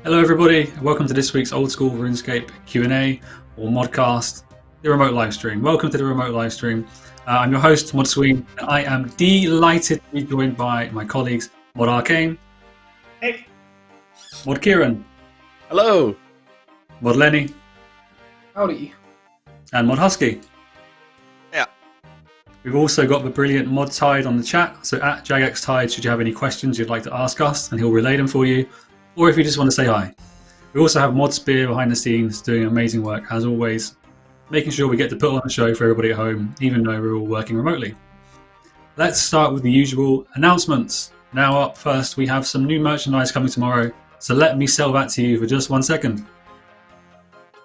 Hello everybody, welcome to this week's Old School RuneScape Q&A or Modcast, the remote live stream. Welcome to the remote live stream. I'm your host, Mod Sween, and I am delighted to be joined by my colleagues, Mod Arcane. Hey. Mod Kieran. Hello. Mod Lenny. Howdy. And Mod Husky. Yeah. We've also got the brilliant Mod Tide on the chat, so at JagXTide, should you have any questions you'd like to ask us, and he'll relay them for you. Or if you just want to say hi. We also have Mod Spear behind the scenes doing amazing work, as always, making sure we get to put on a show for everybody at home, even though we're all working remotely. Let's start with the usual announcements. Now up first, we have some new merchandise coming tomorrow, so let me sell that to you for just 1 second.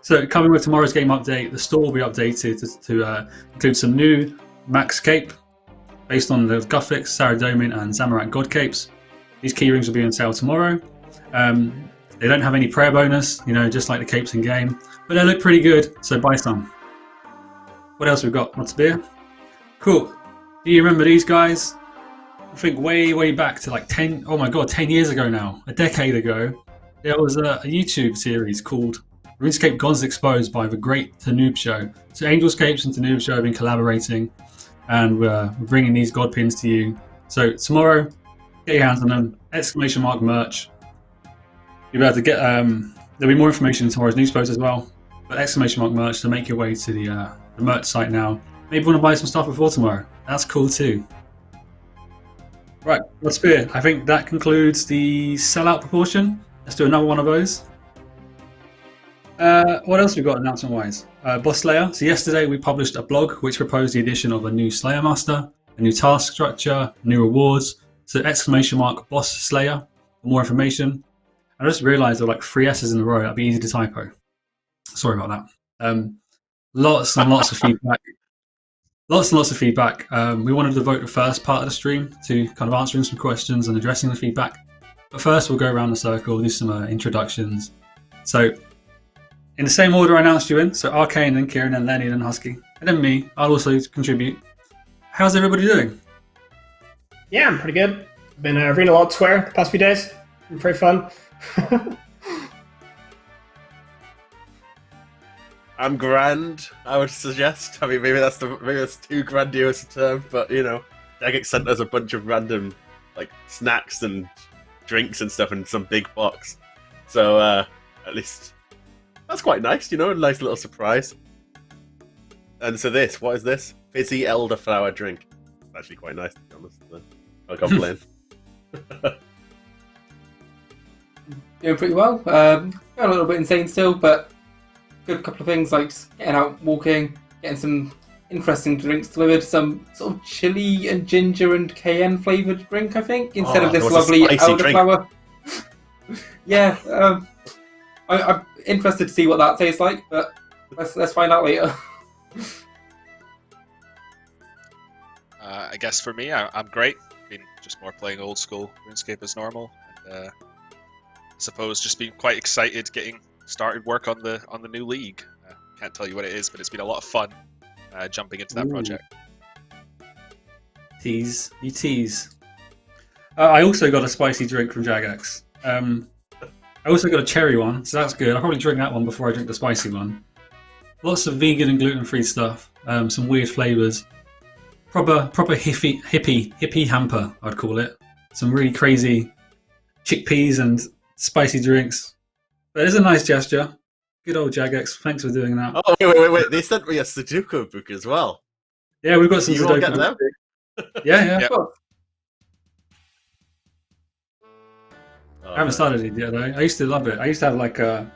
So coming with tomorrow's game update, the store will be updated to include some new Max Cape, based on the Guthix, Saradomin and Zamorak God Capes. These keyrings will be on sale tomorrow. They don't have any prayer bonus, just like the capes in game, but they look pretty good, so buy some. What else we've got? What's beer? Cool. Do you remember these guys? I think way back to like 10 years ago now, a decade ago, there was a YouTube series called RuneScape Gods Exposed by the Great Tanoob Show. So Angelscapes and Tanoob Show have been collaborating, and we're bringing these god pins to you. So tomorrow, get your hands on them, ! merch. You'll be able to get, there'll be more information in tomorrow's news post as well, but ! merch to make your way to the merch site now. Maybe you want to buy some stuff before tomorrow. That's cool too. Right, Mod Spear, I think that concludes the sellout proportion. Let's do another one of those. What else we got announcement-wise? Boss Slayer. So yesterday we published a blog which proposed the addition of a new Slayer Master, a new task structure, new rewards. So ! Boss Slayer for more information. I just realised there were like 3 S's in a row. That'd be easy to typo. Sorry about that. Lots and lots of feedback. Lots and lots of feedback. We wanted to devote the first part of the stream to kind of answering some questions and addressing the feedback. But first we'll go around the circle, do some introductions. So in the same order I announced you in, so Arcane, then Kieran, then Lenny, then Husky, and then me. I'll also contribute. How's everybody doing? Yeah, I'm pretty good. I've been reading a lot of Twitter the past few days. Been pretty fun. I'm grand, I would suggest. I mean, maybe that's too grandiose a term, but Jagex sent us a bunch of random snacks and drinks and stuff in some big box. So at least that's quite nice, a nice little surprise. And so what is this? Fizzy elderflower drink. It's actually quite nice, to be honest. I can't complain. Doing pretty well. Got a little bit insane still, but good couple of things like just getting out walking, getting some interesting drinks delivered. Some sort of chili and ginger and cayenne flavoured drink, I think, instead of this lovely elderflower. Yeah, I'm interested to see what that tastes like, but let's find out later. I guess for me, I'm great. Been just more playing old school RuneScape as normal, and I suppose just being quite excited getting started work on the new league. Can't tell you what it is, but it's been a lot of fun jumping into that project. Tease. You tease. I also got a spicy drink from Jagex. I also got a cherry one, so that's good. I'll probably drink that one before I drink the spicy one. Lots of vegan and gluten-free stuff. Some weird flavours. Proper hippie hamper, I'd call it. Some really crazy chickpeas and spicy drinks. But it's a nice gesture. Good old Jagex, thanks for doing that. Oh, wait. They sent me a Sudoku book as well. Yeah, we've got some Sudoku. You all get them? Yeah. Yep. I haven't started it yet though. I used to love it. I used to have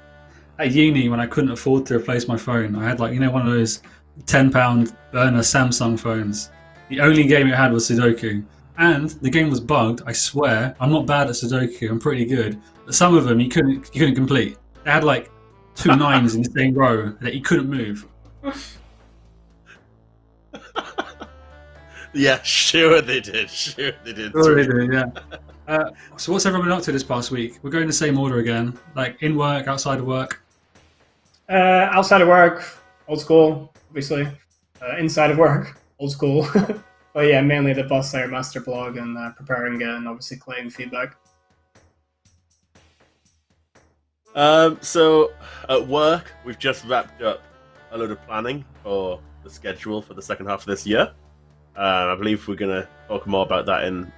at uni when I couldn't afford to replace my phone, I had one of those £10 burner Samsung phones. The only game it had was Sudoku. And the game was bugged, I swear. I'm not bad at Sudoku, I'm pretty good. But some of them you couldn't complete. They had 2 9s in the same row that you couldn't move. Yeah, sure they did. Sure they did, yeah. So what's everyone been up to this past week? We're going the same order again. In work, outside of work? Outside of work, old school, obviously. Inside of work, old school. But yeah, mainly the Boss Slayer Master blog and preparing and obviously collating feedback. So at work, we've just wrapped up a load of planning for the schedule for the second half of this year. I believe we're going to talk more about that in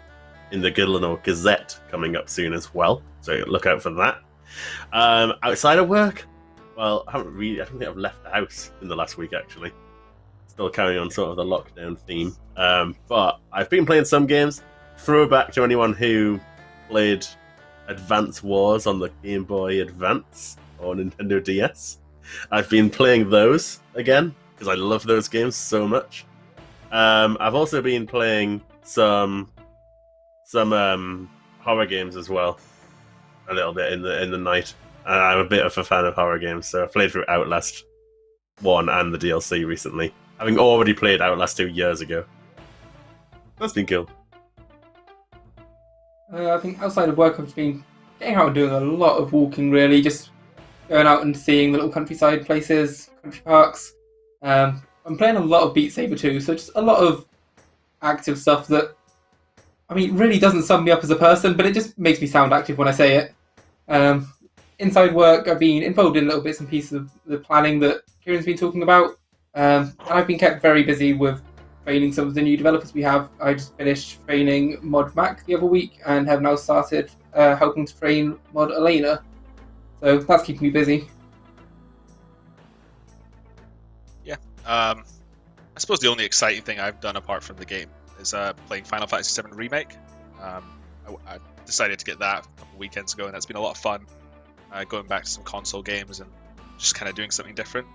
the Gazette coming up soon as well. So look out for that. Outside of work, well, I don't think I've left the house in the last week, actually. Still carrying on sort of the lockdown theme. But I've been playing some games. Throwback to anyone who played Advance Wars on the Game Boy Advance or Nintendo DS. I've been playing those again because I love those games so much. I've also been playing some horror games as well, a little bit in the night. I'm a bit of a fan of horror games, so I played through Outlast 1 and the DLC recently, having already played Outlast 2 years ago. That's been cool. I think outside of work, I've been getting out and doing a lot of walking, really, just going out and seeing the little countryside places, country parks. I'm playing a lot of Beat Saber too, so just a lot of active stuff that, I mean, really doesn't sum me up as a person, but it just makes me sound active when I say it. Inside work, I've been involved in little bits and pieces of the planning that Kieran's been talking about. And I've been kept very busy with training some of the new developers we have. I just finished training Mod Mac the other week and have now started helping to train Mod Elena. So that's keeping me busy. Yeah. I suppose the only exciting thing I've done apart from the game is playing Final Fantasy VII Remake. I decided to get that a couple of weekends ago, and that's been a lot of fun. Going back to some console games and just kind of doing something different.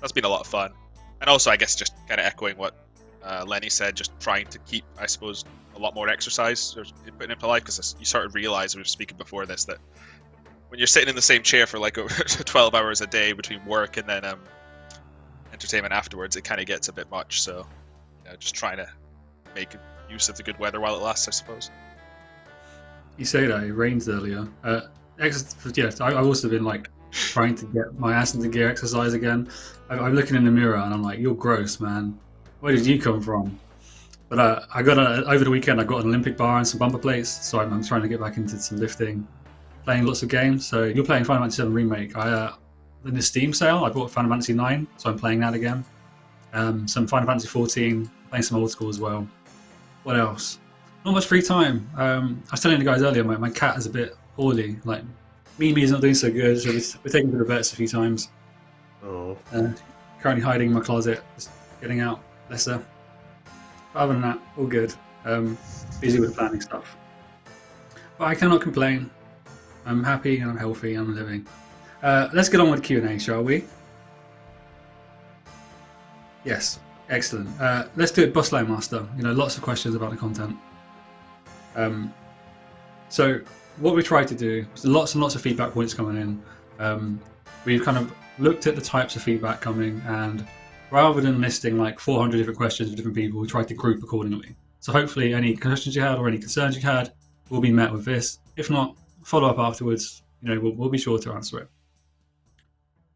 That's been a lot of fun. And also, I guess, just kind of echoing what Lenny said, just trying to keep, I suppose, a lot more exercise putting into life, because you sort of realize, we were speaking before this, that when you're sitting in the same chair for like 12 hours a day between work and then entertainment afterwards, it kind of gets a bit much. So, just trying to make use of the good weather while it lasts, I suppose. You say that, it rains earlier. Yes, I've also been like trying to get my ass into gear exercise again. I'm looking in the mirror and I'm like, you're gross, man. Where did you come from? But I got over the weekend, I got an Olympic bar and some bumper plates, so I'm trying to get back into some lifting, playing lots of games. So you're playing Final Fantasy VII Remake. In the Steam sale, I bought Final Fantasy 9, so I'm playing that again. Some Final Fantasy 14, playing some old school as well. What else? Not much free time. I was telling the guys earlier, my cat is a bit poorly. Like, Mimi's not doing so good, so we're taking to the vets a few times. Oh. Currently hiding in my closet, just getting out lesser. But other than that, all good. Busy with planning stuff. But I cannot complain. I'm happy and I'm healthy and I'm living. Let's get on with Q&A, shall we? Yes, excellent. Let's do it, Slayer Master. Lots of questions about the content. So what we tried to do was lots and lots of feedback points coming in. We've kind of looked at the types of feedback coming, and rather than listing like 400 different questions of different people, we tried to group accordingly. So hopefully any questions you had or any concerns you had will be met with this. If not, follow up afterwards. We'll be sure to answer it.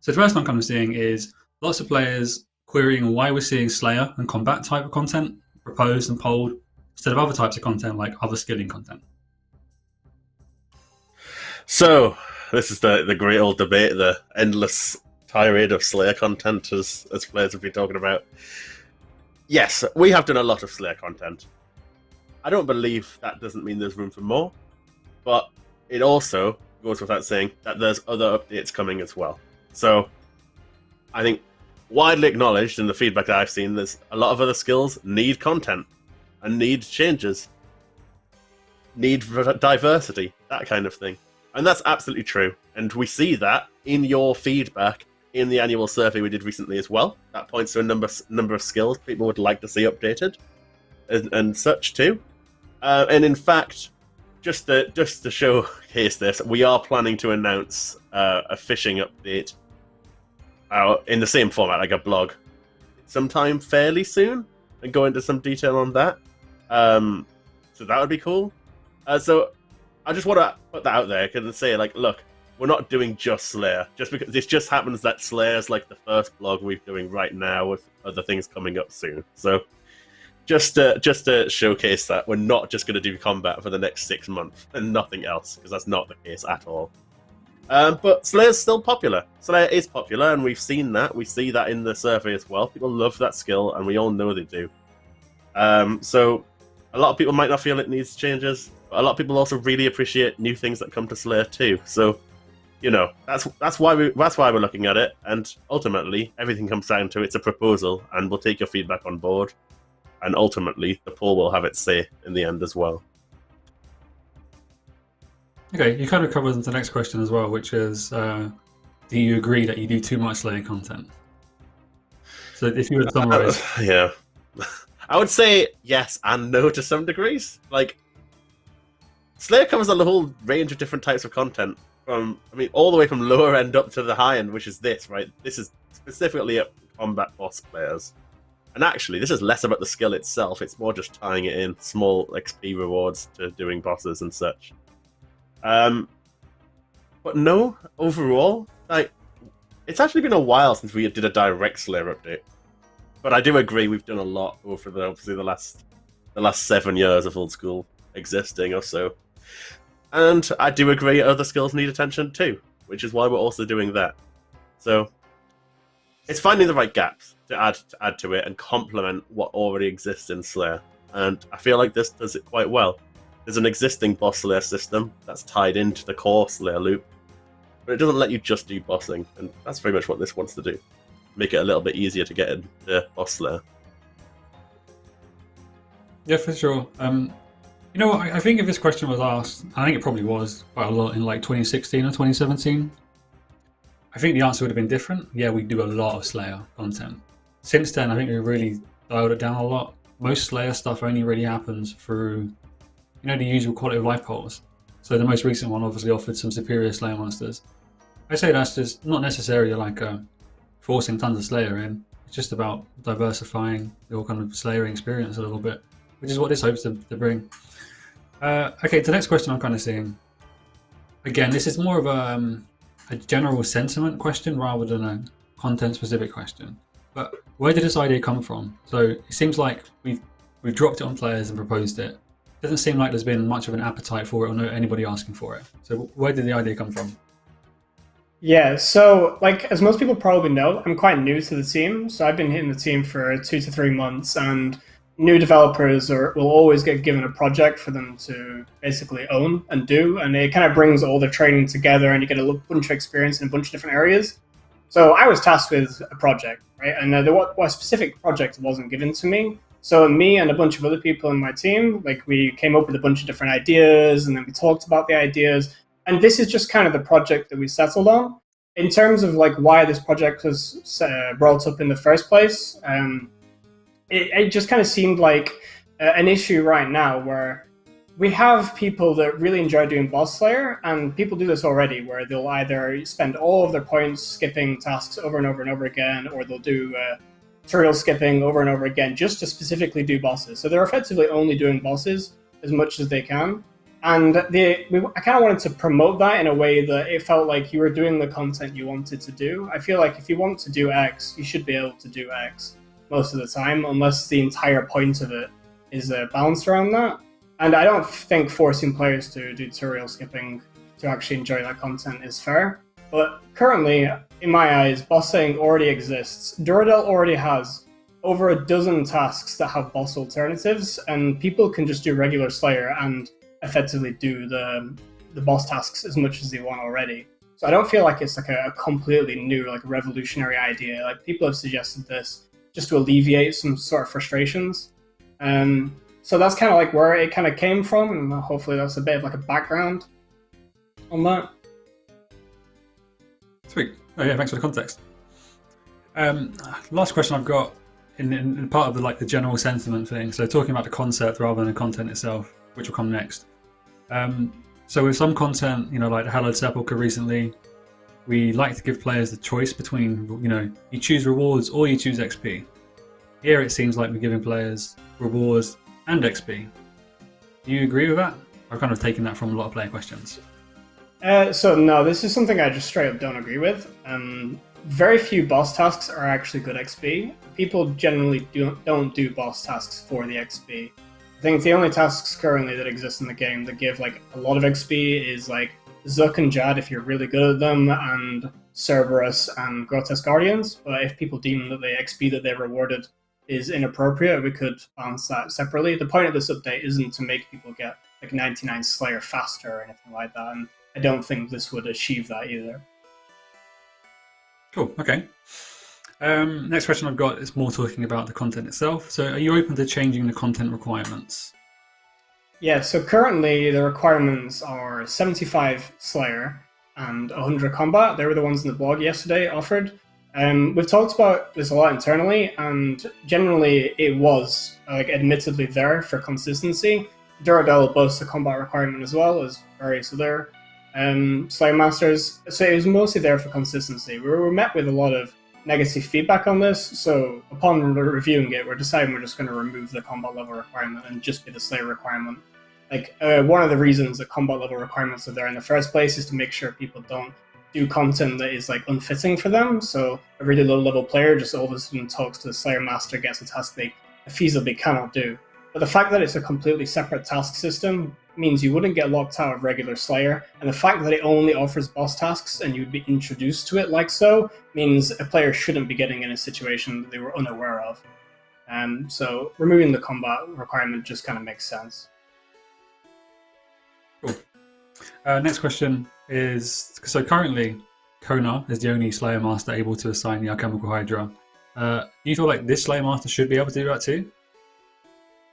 So the first one I'm kind of seeing is lots of players querying why we're seeing Slayer and combat type of content proposed and polled instead of other types of content like other skilling content. So, this is the great old debate, the endless tirade of Slayer content as players have been talking about. Yes, we have done a lot of Slayer content. I don't believe that doesn't mean there's room for more, but it also goes without saying that there's other updates coming as well. So, I think widely acknowledged in the feedback that I've seen, there's a lot of other skills need content and need changes, need diversity, that kind of thing. And that's absolutely true. And we see that in your feedback in the annual survey we did recently as well. That points to a number of skills people would like to see updated and such too. And in fact, just to showcase this, we are planning to announce a fishing update in the same format, like a blog, sometime fairly soon, and go into some detail on that. So that would be cool. So I just want to put that out there and say, like, look, we're not doing just Slayer. Just because it just happens that Slayer's like the first blog we're doing right now, with other things coming up soon. So just to showcase that we're not just going to do combat for the next 6 months and nothing else, because that's not the case at all. But Slayer's still popular. Slayer is popular, and we've seen that. We see that in the survey as well. People love that skill, and we all know they do. So a lot of people might not feel it needs changes, but a lot of people also really appreciate new things that come to Slayer too. So, you know, that's why we're looking at it, and ultimately everything comes down to it's a proposal, and we'll take your feedback on board, and ultimately the poll will have its say in the end as well. Okay, you kind of covered the next question as well, which is, do you agree that you do too much Slayer content? So if you were to summarize... Yeah. I would say yes and no to some degrees. Like, Slayer covers a whole range of different types of content, from, I mean, all the way from lower end up to the high end, which is this, right? This is specifically at combat boss players. And actually, this is less about the skill itself, it's more just tying it in, small XP rewards to doing bosses and such. But no, overall, like, it's actually been a while since we did a direct Slayer update. But I do agree we've done a lot over obviously the last 7 years of Old School existing or so. And I do agree other skills need attention too, which is why we're also doing that. So it's finding the right gaps to add to it and complement what already exists in Slayer. And I feel like this does it quite well. There's an existing boss Slayer system that's tied into the core Slayer loop, but it doesn't let you just do bossing, and that's very much what this wants to do. Make it a little bit easier to get into boss Slayer. Yeah, for sure. You know what, I think if this question was asked, I think it probably was quite a lot in like 2016 or 2017, I think the answer would have been different. Yeah, we do a lot of Slayer content. Since then, I think we've really dialed it down a lot. Most Slayer stuff only really happens through, you know, the usual quality of life polls. So the most recent one obviously offered some superior Slayer Masters. I say that's just not necessarily like forcing tons of Slayer in. It's just about diversifying your kind of Slayering experience a little bit, which is what this hopes to bring. Okay, the next question I'm kind of seeing. Again, this is more of a general sentiment question rather than a content-specific question. But where did this idea come from? So it seems like we've dropped it on players and proposed it. Doesn't seem like there's been much of an appetite for it or no anybody asking for it. So where did the idea come from? Yeah, so like as most people probably know, I'm quite new to the team. So I've been hitting the team for 2 to 3 months, and new developers will always get given a project for them to basically own and do, and it kind of brings all the training together, and you get a bunch of experience in a bunch of different areas. So I was tasked with a project, right? And what specific project wasn't given to me. So me and a bunch of other people in my team, like we came up with a bunch of different ideas, and then we talked about the ideas. And this is just kind of the project that we settled on. In terms of like why this project was brought up in the first place, it just kind of seemed like an issue right now where we have people that really enjoy doing boss Slayer, and people do this already, where they'll either spend all of their points skipping tasks over and over and over again, or they'll do tutorial skipping over and over again just to specifically do bosses. So they're effectively only doing bosses as much as they can. And I kind of wanted to promote that in a way that it felt like you were doing the content you wanted to do. I feel like if you want to do X, you should be able to do X most of the time, unless the entire point of it is balanced around that. And I don't think forcing players to do tutorial skipping to actually enjoy that content is fair. But currently, in my eyes, bossing already exists. Duradel already has over a dozen tasks that have boss alternatives, and people can just do regular Slayer and effectively do the boss tasks as much as they want already. So I don't feel like it's like a completely new, like revolutionary idea. Like people have suggested this just to alleviate some sort of frustrations. So that's kind of like where it kind of came from, and hopefully that's a bit of like a background on that. Sweet. Oh yeah, thanks for the context. Last question I've got in part of the general sentiment thing. So talking about the concept rather than the content itself, which will come next. So with some content, you know, like the Hallowed Sepulchre recently, we like to give players the choice between, you know, you choose rewards or you choose XP. Here it seems like we're giving players rewards and XP. Do you agree with that? I've kind of taken that from a lot of player questions. So no, this is something I just straight up don't agree with. Very few boss tasks are actually good XP. People generally don't do boss tasks for the XP. I think the only tasks currently that exist in the game that give like a lot of XP is like Zook and Jad if you're really good at them, and Cerberus and Grotesque Guardians. But if people deem that the XP that they're rewarded is inappropriate, we could balance that separately. The point of this update isn't to make people get like 99 Slayer faster or anything like that, and I don't think this would achieve that either. Cool, okay. Next question I've got is more talking about the content itself. So are you open to changing the content requirements? Yeah, so currently the requirements are 75 Slayer and 100 combat. They were the ones in the blog yesterday offered. We've talked about this a lot internally, and generally it was admittedly there for consistency. Duradel boasts a combat requirement as well as various other Slayer Masters, so it was mostly there for consistency. We were met with a lot of negative feedback on this, so upon reviewing it, we're deciding we're just going to remove the combat level requirement and just be the Slayer requirement. One of the reasons that combat level requirements are there in the first place is to make sure people don't do content that is unfitting for them. So a really low level player just all of a sudden talks to the Slayer Master, gets a task they feasibly cannot do. But the fact that it's a completely separate task system means you wouldn't get locked out of regular Slayer, and the fact that it only offers boss tasks and you'd be introduced to it like so means a player shouldn't be getting in a situation that they were unaware of. So removing the combat requirement just kind of makes sense. Cool. Next question is, so currently Konar is the only Slayer Master able to assign the Alchemical Hydra. Do you feel like this Slayer Master should be able to do that too?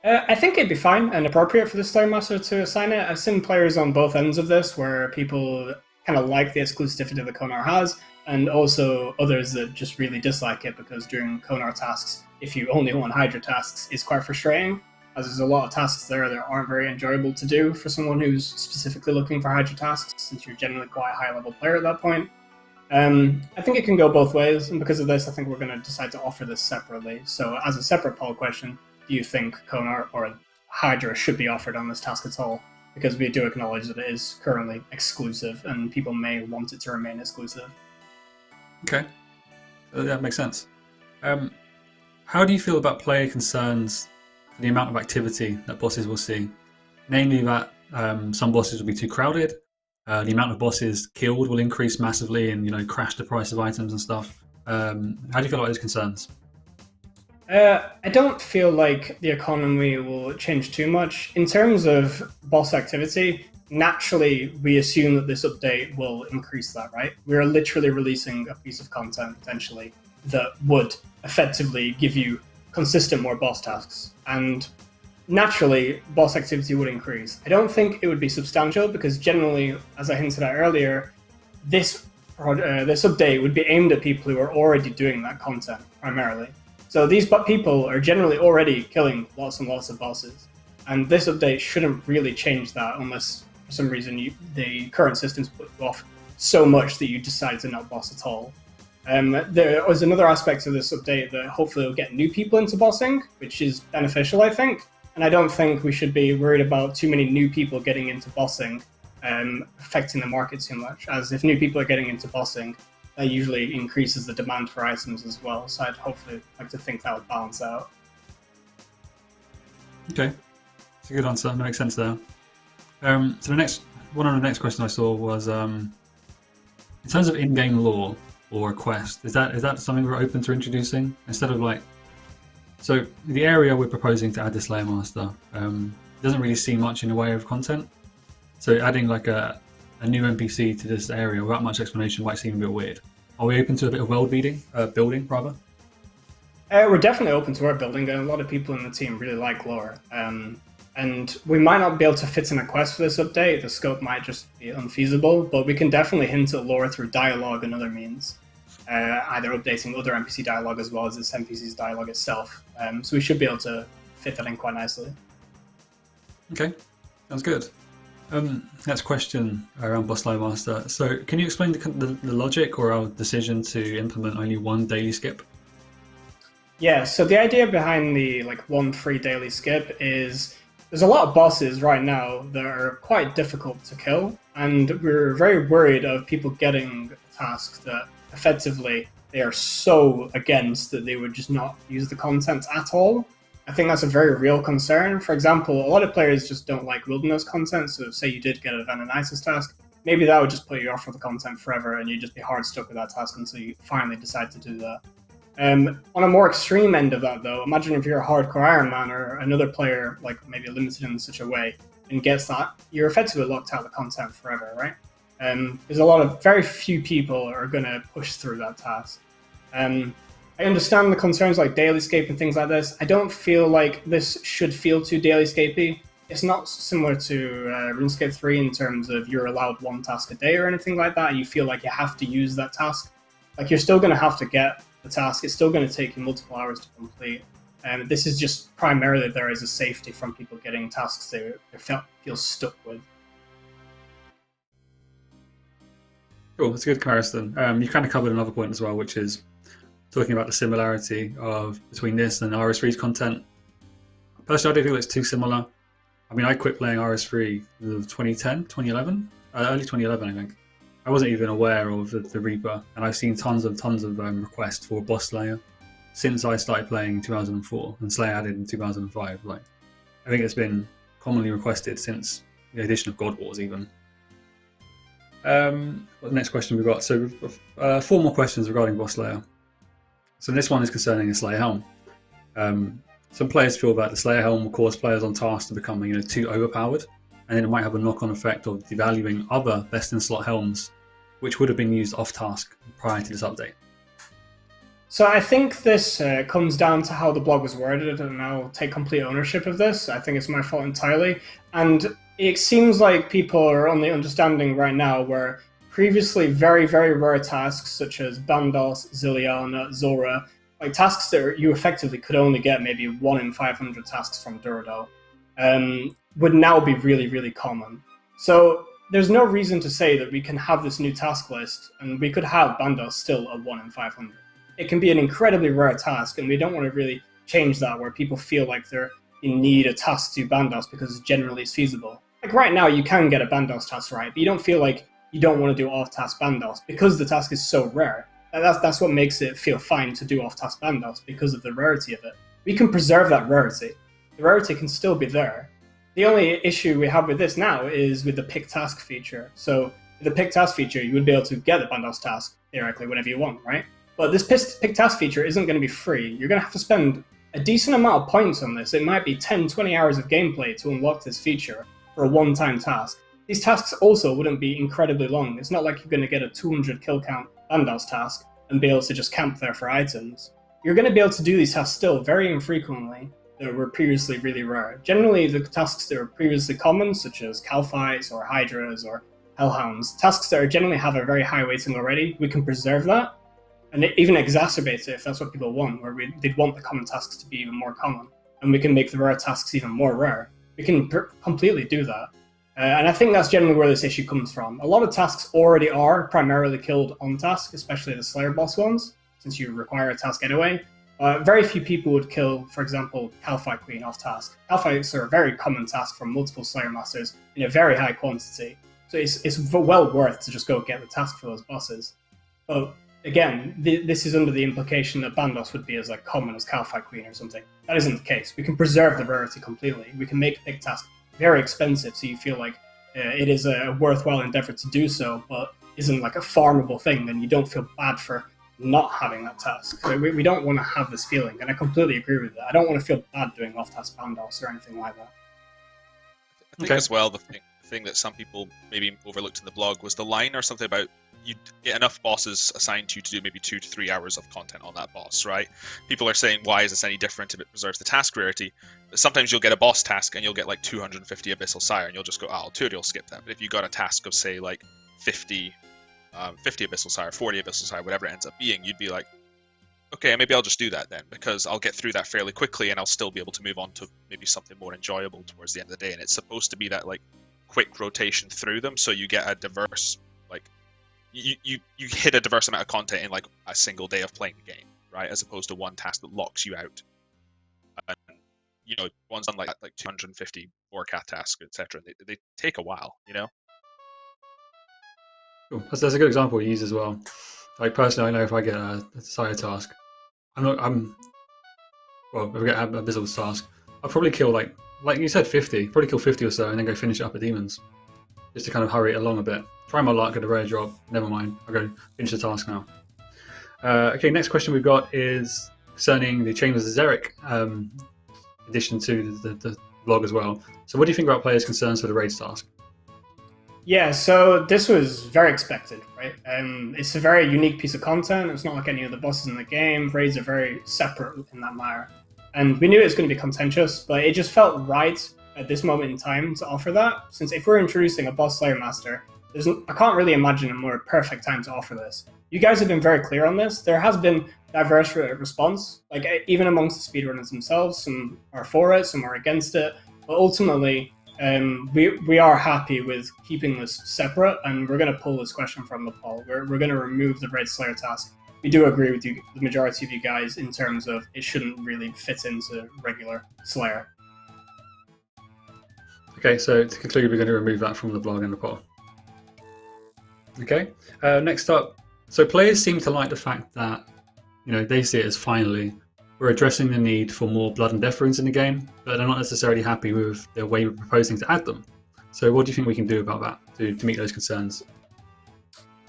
I think it'd be fine and appropriate for the Slayer Master to assign it. I've seen players on both ends of this where people kind of like the exclusivity that Konar has, and also others that just really dislike it because during Konar tasks, if you only want Hydra tasks, it's quite frustrating, as there's a lot of tasks there that aren't very enjoyable to do for someone who's specifically looking for Hydra tasks, since you're generally quite a high-level player at that point. I think it can go both ways, and because of this, I think we're going to decide to offer this separately. So as a separate poll question, do you think Konar or Hydra should be offered on this task at all? Because we do acknowledge that it is currently exclusive, and people may want it to remain exclusive. Okay, that makes sense. How do you feel about player concerns for the amount of activity that bosses will see? Namely that some bosses will be too crowded, the amount of bosses killed will increase massively and crash the price of items and stuff. How do you feel about those concerns? I don't feel like the economy will change too much. In terms of boss activity, naturally we assume that this update will increase that, right? We're literally releasing a piece of content, potentially, that would effectively give you consistent more boss tasks. And naturally, boss activity would increase. I don't think it would be substantial because generally, as I hinted at earlier, this update would be aimed at people who are already doing that content, primarily. So these people are generally already killing lots and lots of bosses, and this update shouldn't really change that unless for some reason the current systems put you off so much that you decide to not boss at all. There was another aspect of this update that hopefully will get new people into bossing, which is beneficial, I think, and I don't think we should be worried about too many new people getting into bossing affecting the market too much, as if new people are getting into bossing, that usually increases the demand for items as well, so I'd hopefully like to think that would balance out. Okay, it's a good answer. That makes sense there. So one of the next questions I saw was, in terms of in-game lore or a quest, is that something we're open to introducing instead of so the area we're proposing to add the Slayer Master doesn't really see much in the way of content. So adding a new NPC to this area without much explanation might seem a bit weird. Are we open to a bit of world building? We're definitely open to world building, and a lot of people in the team really like lore. And we might not be able to fit in a quest for this update. The scope might just be unfeasible, but we can definitely hint at lore through dialogue and other means. Either updating other NPC dialogue as well as this NPC's dialogue itself. So we should be able to fit that in quite nicely. Okay, sounds good. Next question around Boss Slayer Master. So can you explain the logic or our decision to implement only one daily skip? Yeah, so the idea behind the one free daily skip is there's a lot of bosses right now that are quite difficult to kill, and we're very worried of people getting tasks that effectively they are so against that they would just not use the content at all. I think that's a very real concern. For example, a lot of players just don't like wilderness content, so say you did get a Venonitis task, maybe that would just put you off with the content forever, and you'd just be hard stuck with that task until you finally decide to do that. On a more extreme end of that, though, imagine if you're a hardcore Iron Man or another player, like maybe limited in such a way, and gets that, you're effectively locked out of the content forever, right? There's very few people are going to push through that task. I understand the concerns like dailyscape and things like this. I don't feel like this should feel too dailyscapey. It's not similar to RuneScape 3 in terms of you're allowed one task a day or anything like that, and you feel like you have to use that task. Like, you're still going to have to get the task. It's still going to take you multiple hours to complete. And this is just primarily there as a safety from people getting tasks they feel stuck with. Cool, that's a good comparison. You kind of covered another point as well, which is talking about the similarity between this and RS3's content. Personally, I don't think it's too similar. I mean, I quit playing RS3 in 2010, 2011? Early 2011, I think. I wasn't even aware of the Reaper, and I've seen tons of requests for Boss Slayer since I started playing in 2004, and Slayer added in 2005. Like, I think it's been commonly requested since the addition of God Wars, even. The next question we've got. So, 4 more questions regarding Boss Slayer. So this one is concerning the Slayer Helm. Some players feel that the Slayer Helm will cause players on task to become, too overpowered, and then it might have a knock-on effect of devaluing other best-in-slot helms, which would have been used off-task prior to this update. So I think this comes down to how the blog was worded, and I'll take complete ownership of this. I think it's my fault entirely. And it seems like people are on the understanding right now where previously very, very rare tasks such as Bandos, Ziliana, Zora, like tasks that you effectively could only get maybe 1 in 500 tasks from Duradel, would now be really, really common. So there's no reason to say that we can have this new task list and we could have Bandos still a 1 in 500. It can be an incredibly rare task, and we don't want to really change that where people feel like they're in need a task to Bandos because generally it's feasible. Like right now, you can get a Bandos task right, but you don't feel like you don't want to do off-task Bandos because the task is so rare. That's what makes it feel fine to do off-task Bandos, because of the rarity of it. We can preserve that rarity. The rarity can still be there. The only issue we have with this now is with the pick task feature. So with the pick task feature, you would be able to get the Bandos task theoretically whenever you want, right? But this pick task feature isn't going to be free. You're going to have to spend a decent amount of points on this. It might be 10, 20 hours of gameplay to unlock this feature for a one-time task. These tasks also wouldn't be incredibly long. It's not like you're going to get a 200 kill count Bandos task and be able to just camp there for items. You're going to be able to do these tasks still very infrequently that were previously really rare. Generally, the tasks that were previously common, such as Calfights or Hydras or Hellhounds, tasks that generally have a very high weighting already, we can preserve that, and it even exacerbates it if that's what people want, where they'd want the common tasks to be even more common, and we can make the rare tasks even more rare. We can completely do that. And I think that's generally where this issue comes from. A lot of tasks already are primarily killed on task, especially the Slayer boss ones, since you require a task anyway. Very few people would kill, for example, Calfight Queen off task. Calfights are a very common task from multiple Slayer Masters in a very high quantity. So it's well worth to just go get the task for those bosses. But again, this is under the implication that Bandos would be as common as Calfight Queen or something. That isn't the case. We can preserve the rarity completely. We can make pick task very expensive, so you feel like it is a worthwhile endeavor to do so, but isn't like a farmable thing, then you don't feel bad for not having that task. So we don't want to have this feeling, and I completely agree with that. I don't want to feel bad doing off-task Bandos or anything like that. I think as well, the thing that some people maybe overlooked in the blog was the line or something about you'd get enough bosses assigned to you to do maybe 2 to 3 hours of content on that boss, right? People are saying, why is this any different if it preserves the task rarity? But sometimes you'll get a boss task and you'll get 250 Abyssal Sire, and you'll just go, oh, I'll do it, you'll skip that. But if you got a task of, say, 50 Abyssal Sire, 40 Abyssal Sire, whatever it ends up being, you'd be like, okay, maybe I'll just do that then, because I'll get through that fairly quickly and I'll still be able to move on to maybe something more enjoyable towards the end of the day. And it's supposed to be that quick rotation through them, so you get a diverse you hit a diverse amount of content in a single day of playing the game, right? As opposed to one task that locks you out. And one's done 250 Warcath tasks, etc. They take a while, Cool. That's a good example you use as well. Personally, I know if I get a side task, if I get a Abyssal task, I'll probably kill like you said, 50. Probably kill 50 or so, and then go finish it up at demons, just to kind of hurry it along a bit. Try my luck at a rare drop. Never mind. I'll go finish the task now. Okay, next question we've got is concerning the Chambers of Xeric addition to the blog as well. So what do you think about players' concerns for the raids task? Yeah, so this was very expected, right? It's a very unique piece of content. It's not like any of the bosses in the game. Raids are very separate in that matter. And we knew it was going to be contentious, but it just felt right at this moment in time to offer that, since if we're introducing a boss Slayer Master, I can't really imagine a more perfect time to offer this. You guys have been very clear on this. There has been diverse response, like even amongst the speedrunners themselves. Some are for it, some are against it, but ultimately, we are happy with keeping this separate, and we're going to pull this question from the poll. We're going to remove the Raid Slayer task. We do agree with you, the majority of you guys, in terms of it shouldn't really fit into regular Slayer. Okay, so to conclude, we're going to remove that from the blog and the poll. Okay, next up, so players seem to like the fact that, they see it as finally we're addressing the need for more blood and death runes in the game, but they're not necessarily happy with the way we're proposing to add them. So what do you think we can do about that to meet those concerns?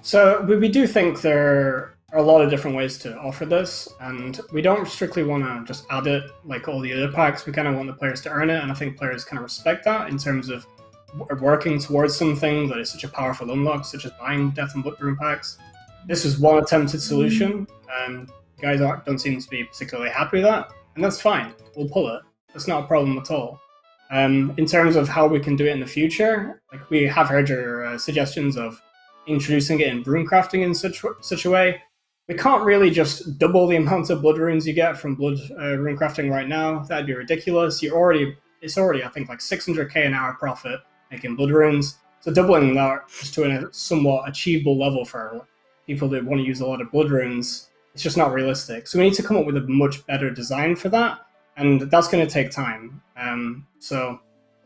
So we do think there are a lot of different ways to offer this, and we don't strictly want to just add it like all the other packs. We kind of want the players to earn it, and I think players kind of respect that in terms of working towards something that is such a powerful unlock, such as buying Death and Blood rune packs. This was one attempted solution, and guys don't seem to be particularly happy with that, and that's fine. We'll pull it. That's not a problem at all. In terms of how we can do it in the future, like we have heard your suggestions of introducing it in rune crafting in such a way. We can't really just double the amount of blood runes you get from blood rune crafting right now. That'd be ridiculous. It's already I think like 600k an hour profit making blood runes. So doubling that just to a somewhat achievable level for people that want to use a lot of blood runes, it's just not realistic. So we need to come up with a much better design for that, and that's going to take time. So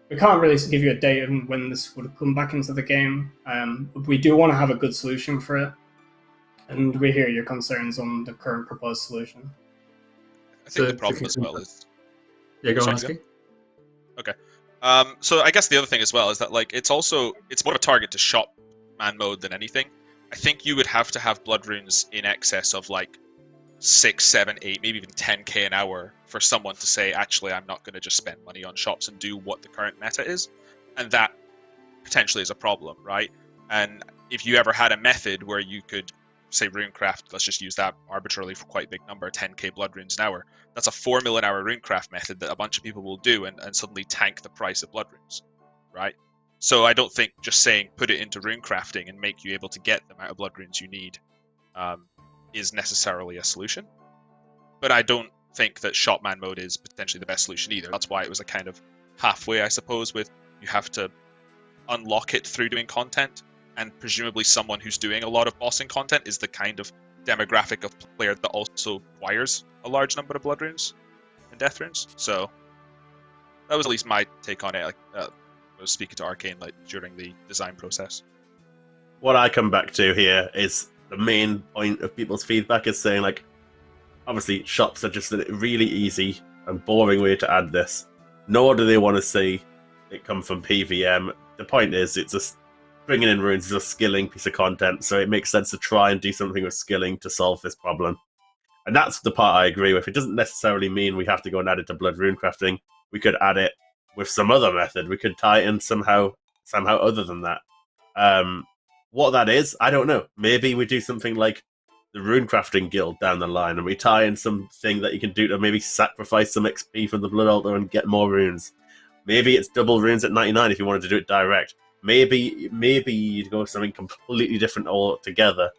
we can't really give you a date on when this would come back into the game, but we do want to have a good solution for it, and we hear your concerns on the current proposed solution. I think the problem as well is... Yeah, go on, Husky. Okay. So I guess the other thing as well is that it's more of a target to shop man mode than anything. I think you would have to have blood runes in excess of 6, 7, 8, maybe even 10k an hour for someone to say, actually, I'm not going to just spend money on shops and do what the current meta is. And that potentially is a problem, right? And if you ever had a method where you could, say, runecraft, let's just use that arbitrarily for quite a big number, 10k blood runes an hour, that's a 4 mil an hour runecraft method that a bunch of people will do and suddenly tank the price of blood runes, right? So I don't think just saying put it into rune crafting and make you able to get the amount of blood runes you need is necessarily a solution. But I don't think that shopman mode is potentially the best solution either. That's why it was a kind of halfway, I suppose, with you have to unlock it through doing content, and presumably someone who's doing a lot of bossing content is the kind of demographic of player that also requires a large number of blood runes and death runes. So that was at least my take on it. I was speaking to Arcane during the design process. What I come back to here is the main point of people's feedback is saying obviously shops are just a really easy and boring way to add this. Nor do they want to see it come from PVM. The point is, it's just bringing in runes is a skilling piece of content, so it makes sense to try and do something with skilling to solve this problem. And that's the part I agree with. It doesn't necessarily mean we have to go and add it to blood rune crafting. We could add it with some other method. We could tie it in somehow other than that. What that is, I don't know. Maybe we do something like the rune crafting guild down the line, and we tie in something that you can do to maybe sacrifice some XP from the blood altar and get more runes. Maybe it's double runes at 99 if you wanted to do it direct. Maybe you'd go with something completely different altogether.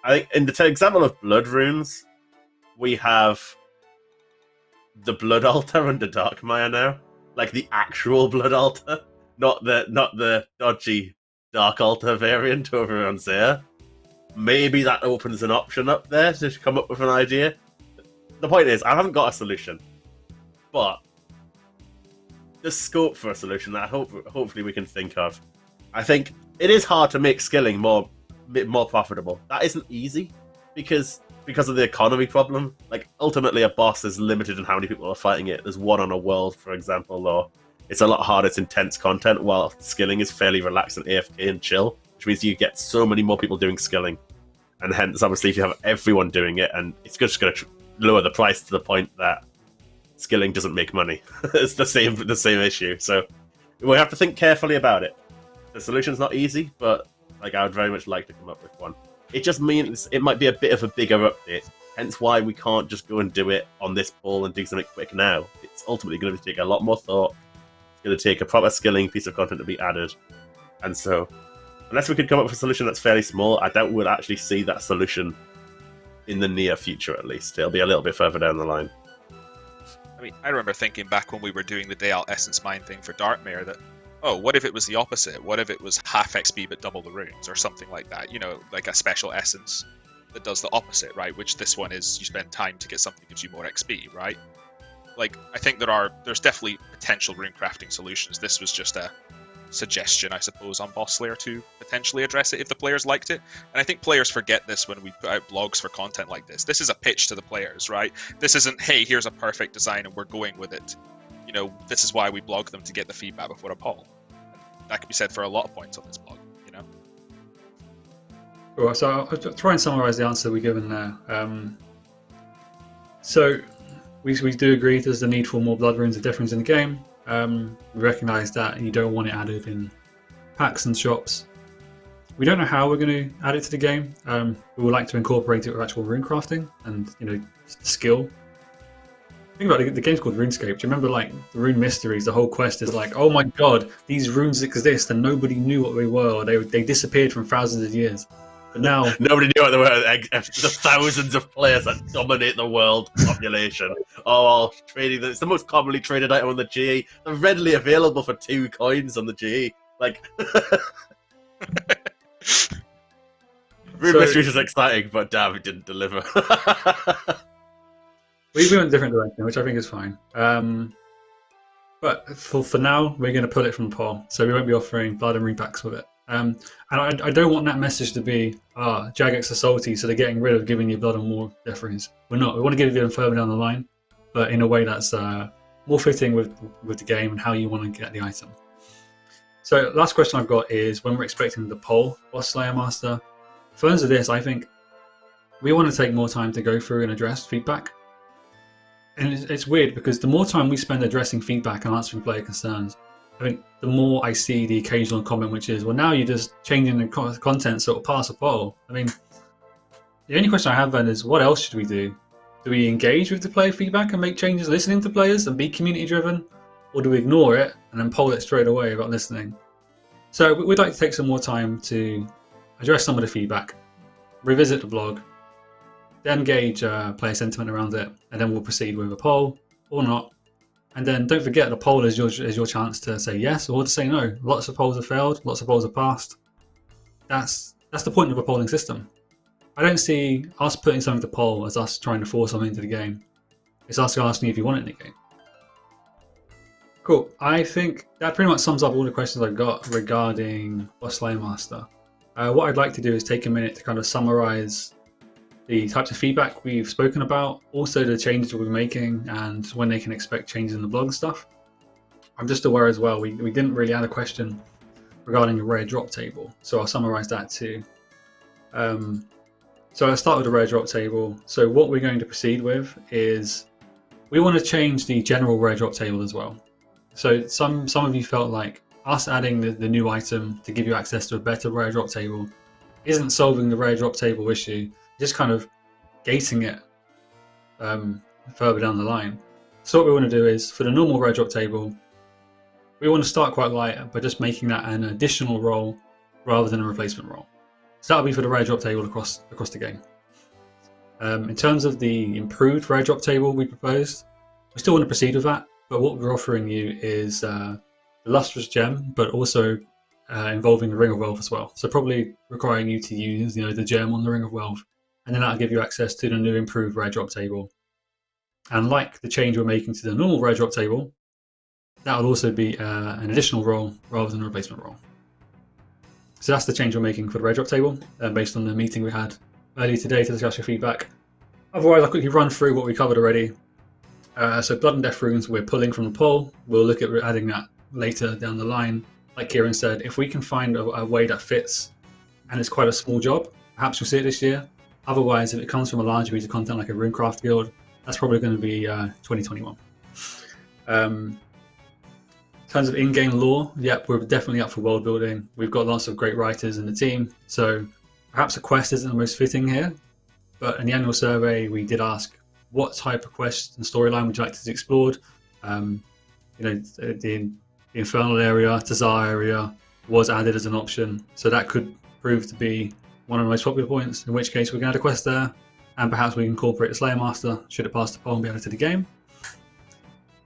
I think in the example of blood runes, we have the blood altar under Darkmire now, the actual blood altar, not the dodgy dark altar variant over on Zaya. Maybe that opens an option up there to come up with an idea. The point is, I haven't got a solution, but there's scope for a solution that hopefully we can think of. I think it is hard to make skilling more profitable. That isn't easy because of the economy problem. Ultimately, a boss is limited in how many people are fighting it. There's one on a world, for example, or it's a lot harder. It's intense content, while skilling is fairly relaxed and AFK and chill, which means you get so many more people doing skilling, and hence, obviously, if you have everyone doing it, and it's just going to lower the price to the point that skilling doesn't make money. It's the same issue. So we have to think carefully about it. The solution's not easy, but like I would very much like to come up with one. It just means it might be a bit of a bigger update. Hence why we can't just go and do it on this poll and do something quick now. It's ultimately going to take a lot more thought. It's going to take a proper skilling piece of content to be added. And so, unless we could come up with a solution that's fairly small, I doubt we'll actually see that solution in the near future, at least. It'll be a little bit further down the line. I mean, I remember thinking back when we were doing the Day-Alt Essence Mine thing for Darkmare that, oh, what if it was the opposite? What if it was half XP but double the runes or something like that? You know, like a special essence that does the opposite, right? Which this one is you spend time to get something that gives you more XP, right? Like, I think there's definitely potential rune crafting solutions. This was just a suggestion, I suppose, on Boss Slayer to potentially address it if the players liked it. And I think players forget this when we put out blogs for content like this. This is a pitch to the players, right? This isn't, hey, here's a perfect design and we're going with it. You know, this is why we blog them, to get the feedback before a poll. That could be said for a lot of points on this blog, you know? Cool. So I'll try and summarize the answer we've given there. So we do agree there's a need for more blood runes and difference in the game. We recognise that you don't want it added in packs and shops. We don't know how we're going to add it to the game. We would like to incorporate it with actual rune crafting and, you know, skill. Think about it, the game's called RuneScape. Do you remember, like, the rune mysteries? The whole quest is like, oh my god, these runes exist and nobody knew what they were. Or they disappeared from thousands of years. But now Nobody knew what they were. The thousands of players that dominate the world population. Oh, trading. It's the most commonly traded item on the GE. They're readily available for 2 coins on the GE. Like, Rune Mysteries is exciting, but damn, it didn't deliver. we went a different direction, which I think is fine. But for now, we're going to pull it from the poll, so we won't be offering blood and rune packs with it. And I don't want that message to be, Jagex are salty, so they're getting rid of giving you blood and more deference. We're not. We want to give you them further down the line, but in a way that's more fitting with the game and how you want to get the item. So last question I've got is when we're expecting the poll Boss Slayer Master. For terms of this, I think we want to take more time to go through and address feedback. And it's weird because the more time we spend addressing feedback and answering player concerns, I think the more I see the occasional comment which is, well, now you're just changing the content so it'll pass a poll. I mean, the only question I have then is, what else should we do? Do we engage with the player feedback and make changes listening to players and be community driven? Or do we ignore it and then poll it straight away without listening? So we'd like to take some more time to address some of the feedback, revisit the blog, then gauge player sentiment around it, and then we'll proceed with a poll or not. And then don't forget, the poll is your chance to say yes or to say no. Lots of polls have failed, lots of polls have passed. That's the point of a polling system. I don't see us putting something to poll as us trying to force something into the game. It's us asking if you want it in the game. Cool. I think that pretty much sums up all the questions I've got regarding Boss Slayer Master. What I'd like to do is take a minute to kind of summarize the types of feedback we've spoken about, also the changes we'll be making and when they can expect changes in the blog stuff. I'm just aware as well, we didn't really add a question regarding a rare drop table, so I'll summarize that too. So I'll start with the rare drop table. So what we're going to proceed with is we want to change the general rare drop table as well. So some of you felt like us adding the new item to give you access to a better rare drop table isn't solving the rare drop table issue, just kind of gating it further down the line. So what we want to do is, for the normal rare drop table, we want to start quite light by just making that an additional role rather than a replacement role. So that'll be for the rare drop table across the game. In terms of the improved rare drop table we proposed, we still want to proceed with that, but what we're offering you is the lustrous gem, but also involving the Ring of Wealth as well. So probably requiring you to use, the gem on the Ring of Wealth, and then that'll give you access to the new improved rare drop table. And like the change we're making to the normal rare drop table, that will also be an additional role rather than a replacement role. So that's the change we're making for the rare drop table, based on the meeting we had earlier today to discuss your feedback. Otherwise, I'll quickly run through what we covered already. So Blood and Death runes we're pulling from the poll. We'll look at adding that later down the line. Like Kieran said, if we can find a way that fits and it's quite a small job, perhaps you'll see it this year. Otherwise, if it comes from a larger piece of content like a Runecraft guild, that's probably going to be 2021. In terms of in-game lore, yep, we're definitely up for world building. We've got lots of great writers in the team, so perhaps a quest isn't the most fitting here. But in the annual survey, we did ask what type of quest and storyline would you like to see explored. The Infernal area, Desire area was added as an option, so that could prove to be one of the most popular points, in which case we can add a quest there, and perhaps we can incorporate the Slayer Master should it pass the poll and be added to the game.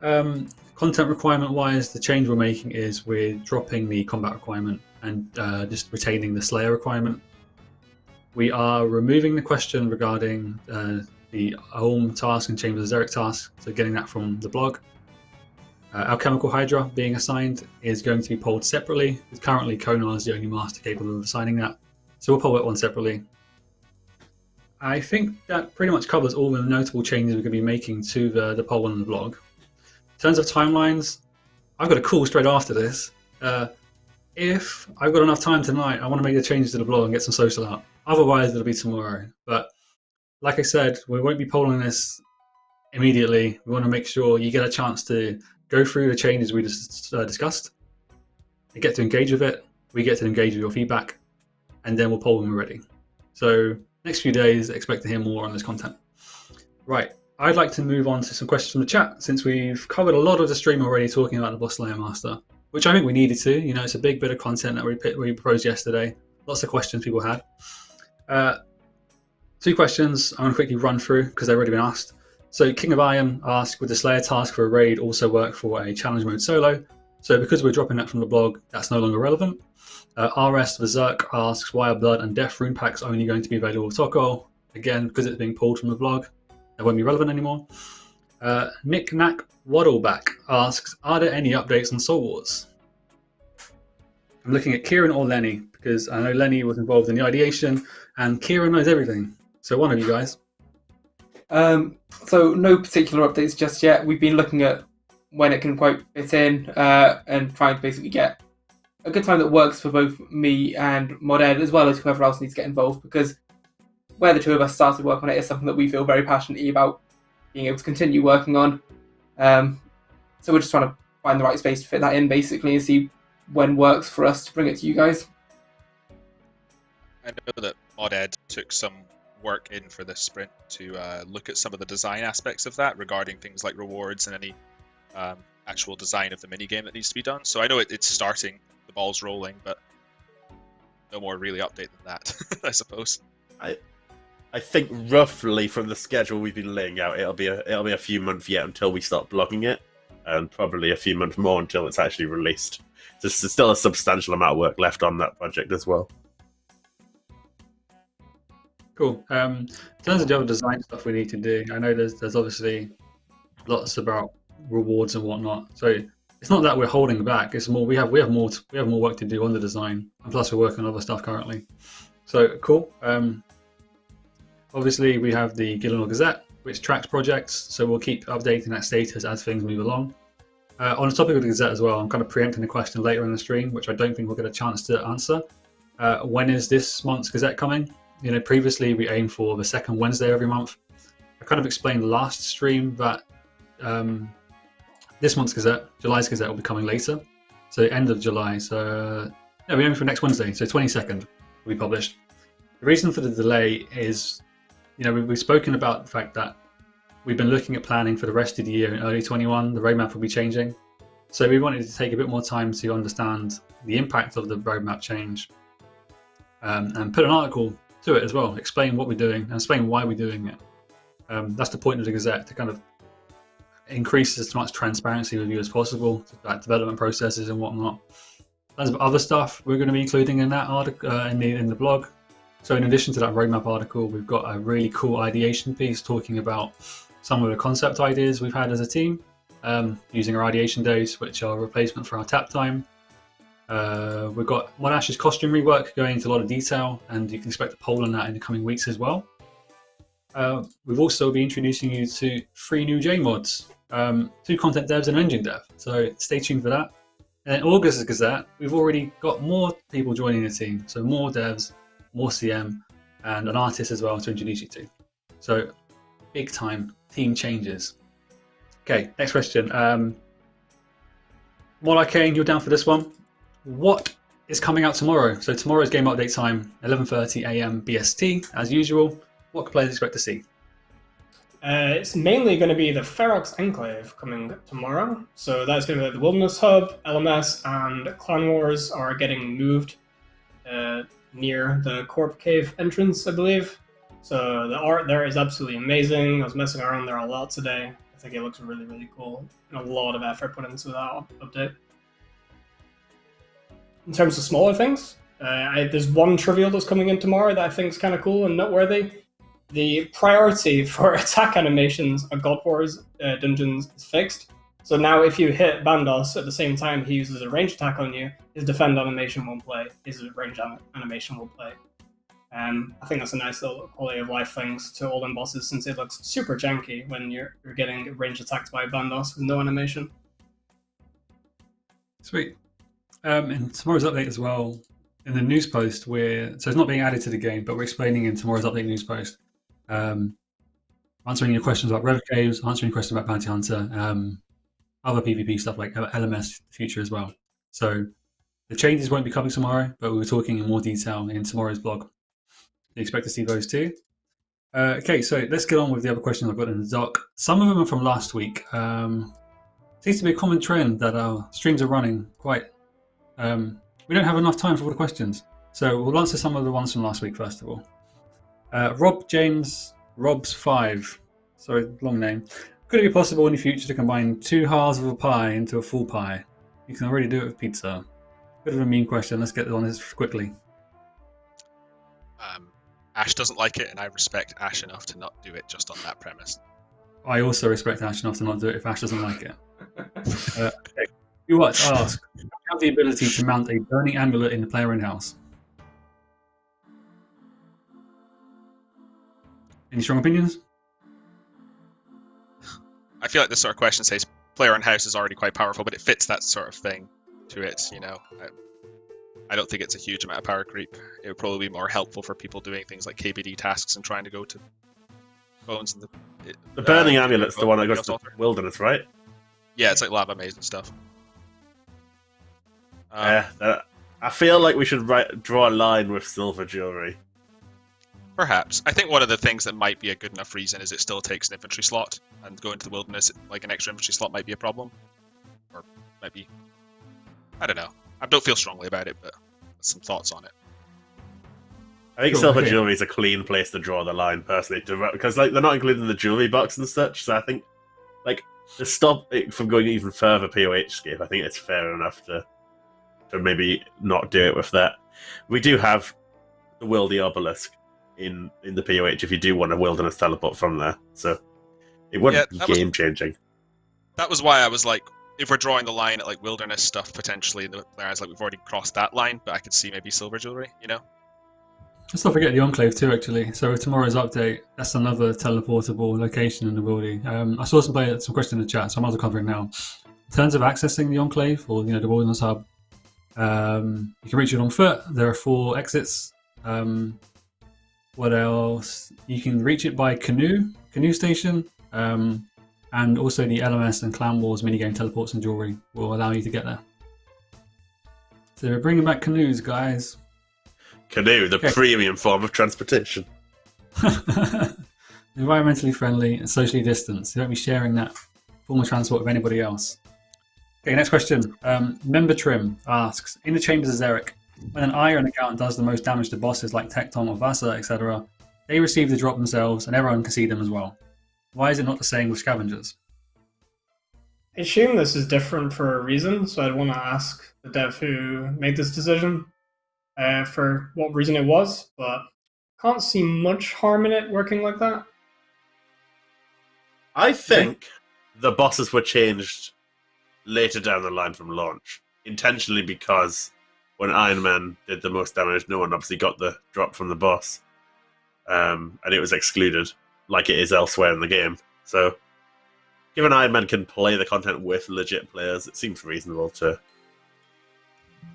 Content requirement wise, the change we're making is we're dropping the combat requirement and just retaining the Slayer requirement. We are removing the question regarding the Helm task and Chambers of Xeric task, so getting that from the blog. Alchemical Hydra being assigned is going to be polled separately. Currently, Konar is the only master capable of assigning that, so we'll poll that one separately. I think that pretty much covers all the notable changes we're going to be making to the poll on the blog. In terms of timelines, I've got a call straight after this. If I've got enough time tonight, I want to make the changes to the blog and get some social out. Otherwise, it'll be tomorrow. But like I said, we won't be polling this immediately. We want to make sure you get a chance to go through the changes we just discussed. You get to engage with it. We get to engage with your feedback. And then we'll poll when we're ready. So next few days, expect to hear more on this content. Right. I'd like to move on to some questions from the chat, since we've covered a lot of the stream already talking about the Boss Slayer Master, which I think we needed to. You know, it's a big bit of content that we proposed yesterday. Lots of questions people had. 2 questions I'm going to quickly run through because they've already been asked. So King of Iron asked, would the Slayer task for a raid also work for a challenge mode solo? So because we're dropping that from the blog, that's no longer relevant. RS Berserk asks, why are Blood and Death rune packs only going to be available with Toggle? Again, because it's being pulled from the blog. It won't be relevant anymore. Nick Knack Waddleback asks, are there any updates on Soul Wars? I'm looking at Kieran or Lenny, because I know Lenny was involved in the ideation, and Kieran knows everything. So one of you guys. So no particular updates just yet. We've been looking at when it can quite fit in, and trying to basically get a good time that works for both me and Moded, as well as whoever else needs to get involved, because where the two of us started work on it is something that we feel very passionately about being able to continue working on. So we're just trying to find the right space to fit that in, basically, and see when works for us to bring it to you guys. I know that Moded took some work in for this sprint to look at some of the design aspects of that, regarding things like rewards and any actual design of the minigame that needs to be done. So I know it's starting, the ball's rolling, but no more really update than that, I suppose. I think roughly from the schedule we've been laying out, it'll be a few months yet until we start blogging it, and probably a few months more until it's actually released. There's still a substantial amount of work left on that project as well. Cool. In terms of the other design stuff we need to do, I know there's obviously lots about rewards and whatnot. So it's not that we're holding back. It's more we have more work to do on the design, and plus we're working on other stuff currently. So cool. Obviously, we have the July Gazette, which tracks projects, so we'll keep updating that status as things move along. On the topic of the Gazette as well, I'm kind of preempting the question later in the stream, which I don't think we'll get a chance to answer. When is this month's Gazette coming? You know, previously we aimed for the second Wednesday every month. I kind of explained last stream that this month's Gazette, July's Gazette, will be coming later, so end of July. So yeah, we're aiming for next Wednesday, so 22nd will be published. The reason for the delay is, you know, we've spoken about the fact that we've been looking at planning for the rest of the year in early 21. The roadmap will be changing. So we wanted to take a bit more time to understand the impact of the roadmap change, and put an article to it as well, explain what we're doing and explain why we're doing it. That's the point of the Gazette, to kind of increase as much transparency with you as possible about development processes and whatnot. There's other stuff we're going to be including in that article, in the blog. So in addition to that roadmap article, we've got a really cool ideation piece talking about some of the concept ideas we've had as a team, using our ideation days, which are a replacement for our tap time. We've got Modash's costume rework going into a lot of detail, and you can expect a poll on that in the coming weeks as well. We've also been introducing you to 3 new J mods, 2 content devs and an engine dev, so stay tuned for that. And in August's Gazette, we've already got more people joining the team, so more devs more CM, and an artist as well to introduce you to. So, big time team changes. Okay, next question. Mod Arcane, you're down for this one. What is coming out tomorrow? So tomorrow's game update time, 11:30 AM BST, as usual. What can players expect to see? It's mainly going to be the Ferox Enclave coming tomorrow. So that's going to be the Wilderness Hub, LMS, and Clan Wars are getting moved near the Corp Cave entrance, I believe. So the art there is absolutely amazing. I was messing around there a lot today. I think it looks really, really cool. And a lot of effort put into that update. In terms of smaller things, there's one trivial that's coming in tomorrow that I think is kind of cool and noteworthy. The priority for attack animations at God Wars dungeons is fixed. So now if you hit Bandos at the same time he uses a ranged attack on you, his defend animation won't play, his range animation will play. I think that's a nice little quality of life things to all them bosses, since it looks super janky when you're getting ranged attacked by Bandos with no animation. Sweet. In tomorrow's update as well, in the news post, so it's not being added to the game, but we're explaining in tomorrow's update news post, answering your questions about Rev Caves, answering questions about Bounty Hunter, other PvP stuff like LMS future as well. So the changes won't be coming tomorrow, but we were talking in more detail in tomorrow's blog. You expect to see those too. Okay, so let's get on with the other questions I've got in the doc. Some of them are from last week. Seems to be a common trend that our streams are running quite. We don't have enough time for all the questions, so we'll answer some of the ones from last week first of all. Rob James Robs 5, sorry, long name. Could it be possible in the future to combine 2 halves of a pie into a full pie? You can already do it with pizza. Bit of a mean question. Let's get on this quickly. Ash doesn't like it, and I respect Ash enough to not do it just on that premise. I also respect Ash enough to not do it if Ash doesn't like it. Okay. You what? Ask. Do you have the ability to mount a Burning Amulet in the player-owned house? Any strong opinions? I feel like this sort of question says player-owned house is already quite powerful, but it fits that sort of thing to it, you know. I don't think it's a huge amount of power creep. It would probably be more helpful for people doing things like KBD tasks and trying to go to bones in the Burning Amulet's the one that goes to Wilderness, right? Yeah, it's like lava maze and stuff. I feel like we should draw a line with silver jewelry. Perhaps. I think one of the things that might be a good enough reason is it still takes an infantry slot, and going to the wilderness, like an extra infantry slot might be a problem. Or maybe... I don't know. I don't feel strongly about it, but some thoughts on it. I think silver jewelry is a clean place to draw the line, personally, because like they're not included in the jewelry box and such. So I think, like, to stop it from going even further POH-scape, I think it's fair enough to maybe not do it with that. We do have the Wildy Obelisk in the POH if you do want a wilderness teleport from there. So it wouldn't be game changing. That was why I was like, if we're drawing the line at like wilderness stuff potentially in the players, like we've already crossed that line, but I could see maybe silver jewelry, you know? Let's not forget the Enclave too, actually. So with tomorrow's update, that's another teleportable location in the Wildy. I saw some questions in the chat, so I might as well cover it now. In terms of accessing the Enclave, or the Wilderness Hub, you can reach it on foot. There are 4 exits. What else? You can reach it by canoe station, and also the LMS and Clan Wars minigame teleports and jewelry will allow you to get there. So we're bringing back canoes, guys. Canoe, the premium form of transportation. Environmentally friendly and socially distanced. You won't be sharing that form of transport with anybody else. Okay, next question. Member Trim asks, in the Chambers of Xeric, when an Iron account does the most damage to bosses like Tecton or Vasa, etc., they receive the drop themselves and everyone can see them as well. Why is it not the same with Scavengers? I assume this is different for a reason, so I'd want to ask the dev who made this decision for what reason it was, but can't see much harm in it working like that. I think the bosses were changed later down the line from launch, intentionally, because when Iron Man did the most damage, no one obviously got the drop from the boss, and it was excluded, like it is elsewhere in the game. So, given Iron Man can play the content with legit players, it seems reasonable to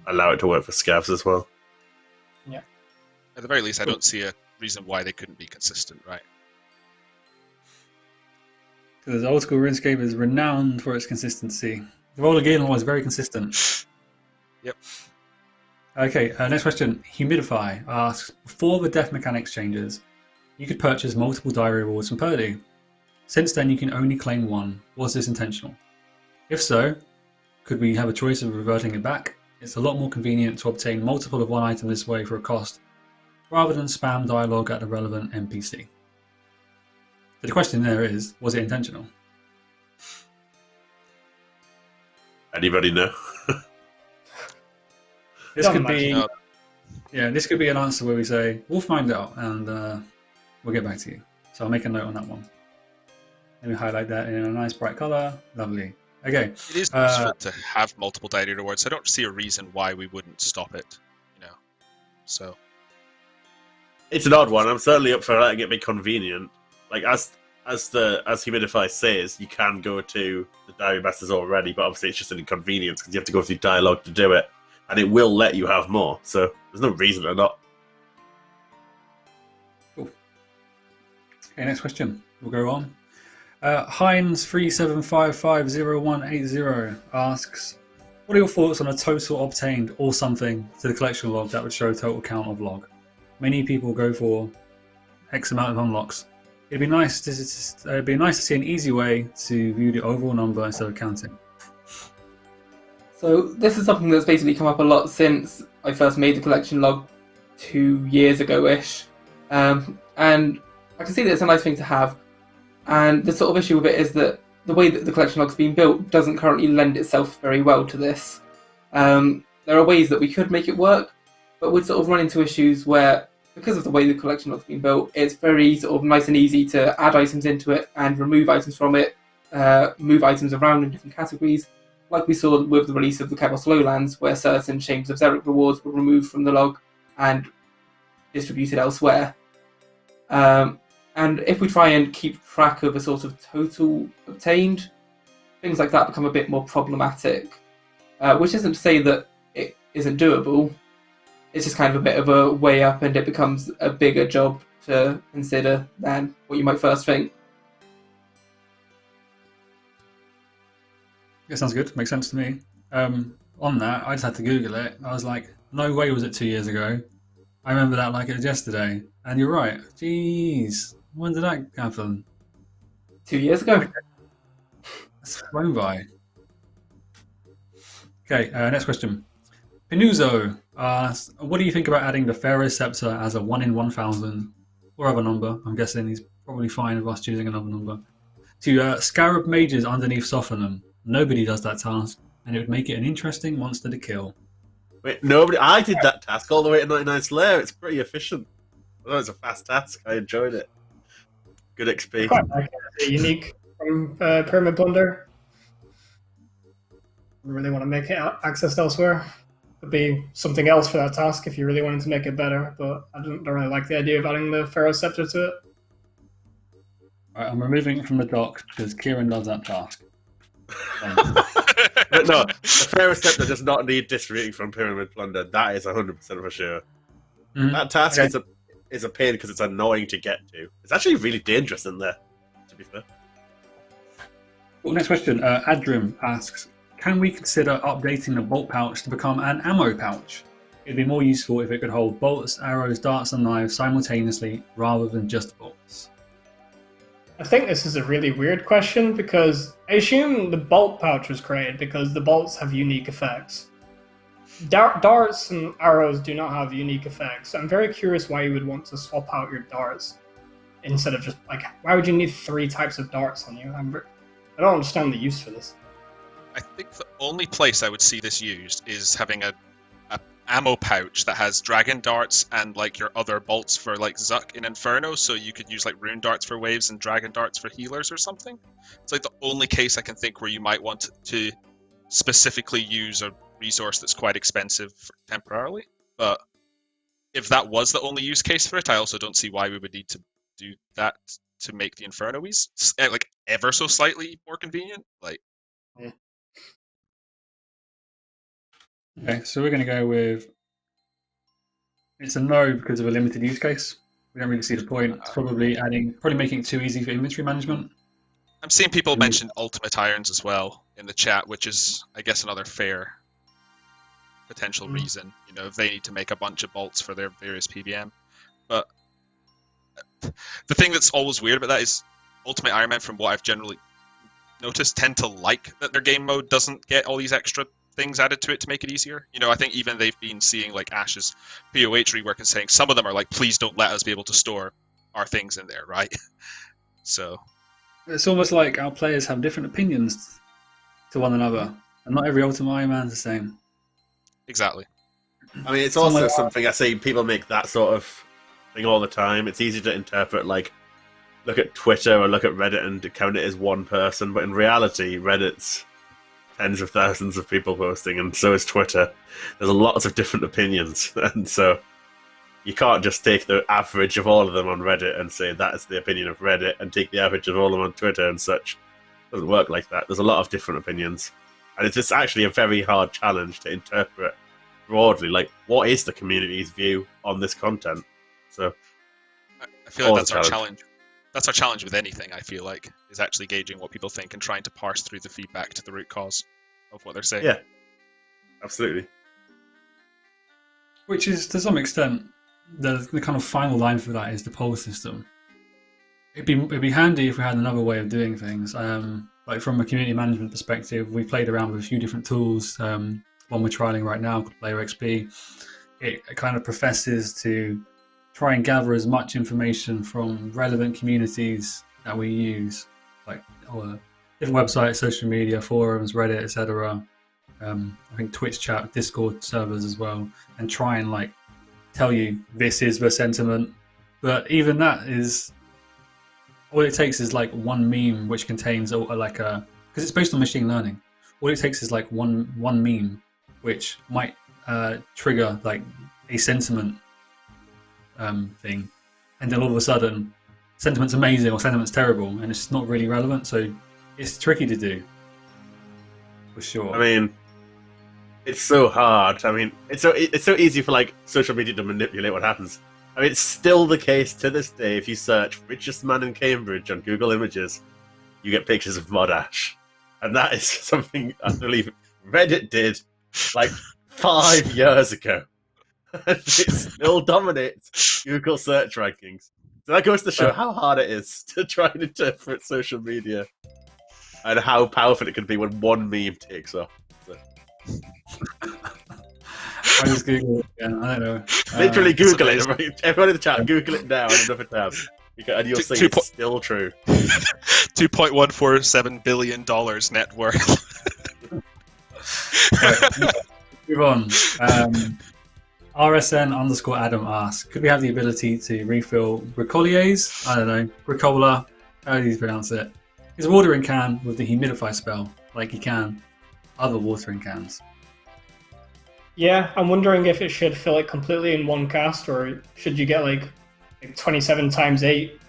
allow it to work for Scavs as well. Yeah. At the very least, I don't see a reason why they couldn't be consistent, right? Because old school RuneScape is renowned for its consistency. The role again was very consistent. Yep. Okay, next question. Humidify asks, before the death mechanics changes, you could purchase multiple diary rewards from Purdy. Since then, you can only claim one. Was this intentional? If so, could we have a choice of reverting it back? It's a lot more convenient to obtain multiple of one item this way for a cost, rather than spam dialogue at the relevant NPC. So the question there is, was it intentional? Anybody know? This Don't could be, imagine. yeah, this could be an answer where we say we'll find out and we'll get back to you. So I'll make a note on that one. Let me highlight that in a nice bright color. Lovely. Okay. It is useful to have multiple diary rewards. So I don't see a reason why we wouldn't stop it. So It's an odd one. I'm certainly up for letting it be convenient. Like as Humidify says, you can go to the diary masters already, but obviously it's just an inconvenience because you have to go through dialogue to do it, and it will let you have more. So there's no reason to not. Cool. Okay, next question. We'll go on. Heinz37550180 asks, what are your thoughts on a total obtained or something to the collection log that would show total count of log? Many people go for X amount of unlocks. It'd be nice to see an easy way to view the overall number instead of counting. So this is something that's basically come up a lot since I first made the collection log 2 years ago-ish. And I can see that it's a nice thing to have. And the sort of issue with it is that the way that the collection log's been built doesn't currently lend itself very well to this. There are ways that we could make it work, but we'd sort of run into issues where, because of the way the collection log's been built, it's very sort of nice and easy to add items into it and remove items from it, move items around in different categories, like we saw with the release of the Chaos Lowlands, where certain Shames of Xeric rewards were removed from the log and distributed elsewhere. And if we try and keep track of a sort of total obtained, things like that become a bit more problematic. Which isn't to say that it isn't doable. It's just kind of a bit of a way up, and it becomes a bigger job to consider than what you might first think. Yeah, sounds good. Makes sense to me. On that, I just had to Google it. I was like, no way was it 2 years ago. I remember that like it was yesterday. And you're right. Jeez. When did that happen? 2 years ago. That's flown by. Okay, next question. Pinuzo asks, what do you think about adding the Pharaoh's Sceptre as a 1 in 1,000 or other number? I'm guessing he's probably fine with us choosing another number. To Scarab Mages underneath Sophanum. Nobody does that task, and it would make it an interesting monster to kill. Wait, nobody. I did that task all the way to 99 Slayer. It's pretty efficient. Although it's a fast task, I enjoyed it. Good XP. Quite like it. Unique from Pyramid Plunder. Really want to make it accessed elsewhere. Could be something else for that task if you really wanted to make it better, but I don't really like the idea of adding the Pharaoh's Sceptre to it. Right, I'm removing it from the doc because Kieran does that task. But no, the Pharaoh's Sceptre does not need distributing from Pyramid Plunder. That is 100% for sure. Mm-hmm. That task Okay. is a pain because it's annoying to get to. It's actually really dangerous in there, to be fair. Well, next question. Adrim asks, can we consider updating the bolt pouch to become an ammo pouch? It'd be more useful if it could hold bolts, arrows, darts, and knives simultaneously rather than just bolts. I think this is a really weird question because I assume the bolt pouch was created because the bolts have unique effects. Darts and arrows do not have unique effects. I'm very curious why you would want to swap out your darts instead of just, like, why would you need 3 types of darts on you? I don't understand the use for this. I think the only place I would see this used is having a ammo pouch that has dragon darts and like your other bolts for like Zuck in Inferno, so you could use like rune darts for waves and dragon darts for healers or something. It's like the only case I can think where you might want to specifically use a resource that's quite expensive temporarily. But if that was the only use case for it, I also don't see why we would need to do that to make the Infernoes like ever so slightly more convenient. Like, Okay, so we're going to go with It's a no because of a limited use case. We don't really see the point. It's probably making it too easy for inventory management. I'm seeing people mention ultimate irons as well in the chat, which is, I guess, another fair potential reason. You know, if they need to make a bunch of bolts for their various PBM. But the thing that's always weird about that is Ultimate Iron Man, from what I've generally noticed, tend to like that their game mode doesn't get all these extra things added to it to make it easier. You know, I think even they've been seeing like Ash's POH rework and saying some of them are like, please don't let us be able to store our things in there, right? So it's almost like our players have different opinions to one another, and not every Ultimate Iron Man's the same. Exactly. I mean, it's also something I see people make that sort of thing all the time. It's easy to interpret, like, look at Twitter or look at Reddit and count it as one person, but in reality, Reddit's tens of thousands of people posting, and so is Twitter. There's lots of different opinions, and so you can't just take the average of all of them on Reddit and say that is the opinion of Reddit, and take the average of all of them on Twitter and such. It doesn't work like that. There's a lot of different opinions, and it's just actually a very hard challenge to interpret broadly, like, what is the community's view on this content? So I feel like that's our challenge. That's our challenge with anything, I feel like, is actually gauging what people think and trying to parse through the feedback to the root cause of what they're saying. Yeah, absolutely. Which is, to some extent, the kind of final line for that is the poll system. It'd be handy if we had another way of doing things. Like from a community management perspective, we played around with a few different tools. One we're trialing right now called Slayer XP. It kind of professes to try and gather as much information from relevant communities that we use, like different websites, social media, forums, Reddit, etc. I think Twitch chat, Discord servers as well, and try and like tell you this is the sentiment. But even that is, all it takes is like one meme which contains like a, because it's based on machine learning. All it takes is like one meme which might trigger like a sentiment thing, and then all of a sudden sentiment's amazing or sentiment's terrible, and it's not really relevant. So it's tricky to do, for sure. I mean, it's so hard. I mean, it's so easy for like social media to manipulate what happens. I mean, it's still the case to this day. If you search "richest man in Cambridge" on Google Images, you get pictures of Modash, and that is something I believe Reddit did like 5 years ago. And it still dominates Google search rankings. So that goes to show how hard it is to try and interpret social media, and how powerful it can be when one meme takes off. So. I just Google it again. I don't know. Literally Google it. Everyone in the chat, Google it now in another tab. And you'll see it's still true. $2.147 billion net worth. Right, move on. RSN_Adam asks, could we have the ability to refill Gricollier's, I don't know, Gricoller, how do you pronounce it, his watering can with the Humidify spell, like you can other watering cans? Yeah, I'm wondering if it should fill it completely in one cast, or should you get like 27 times 8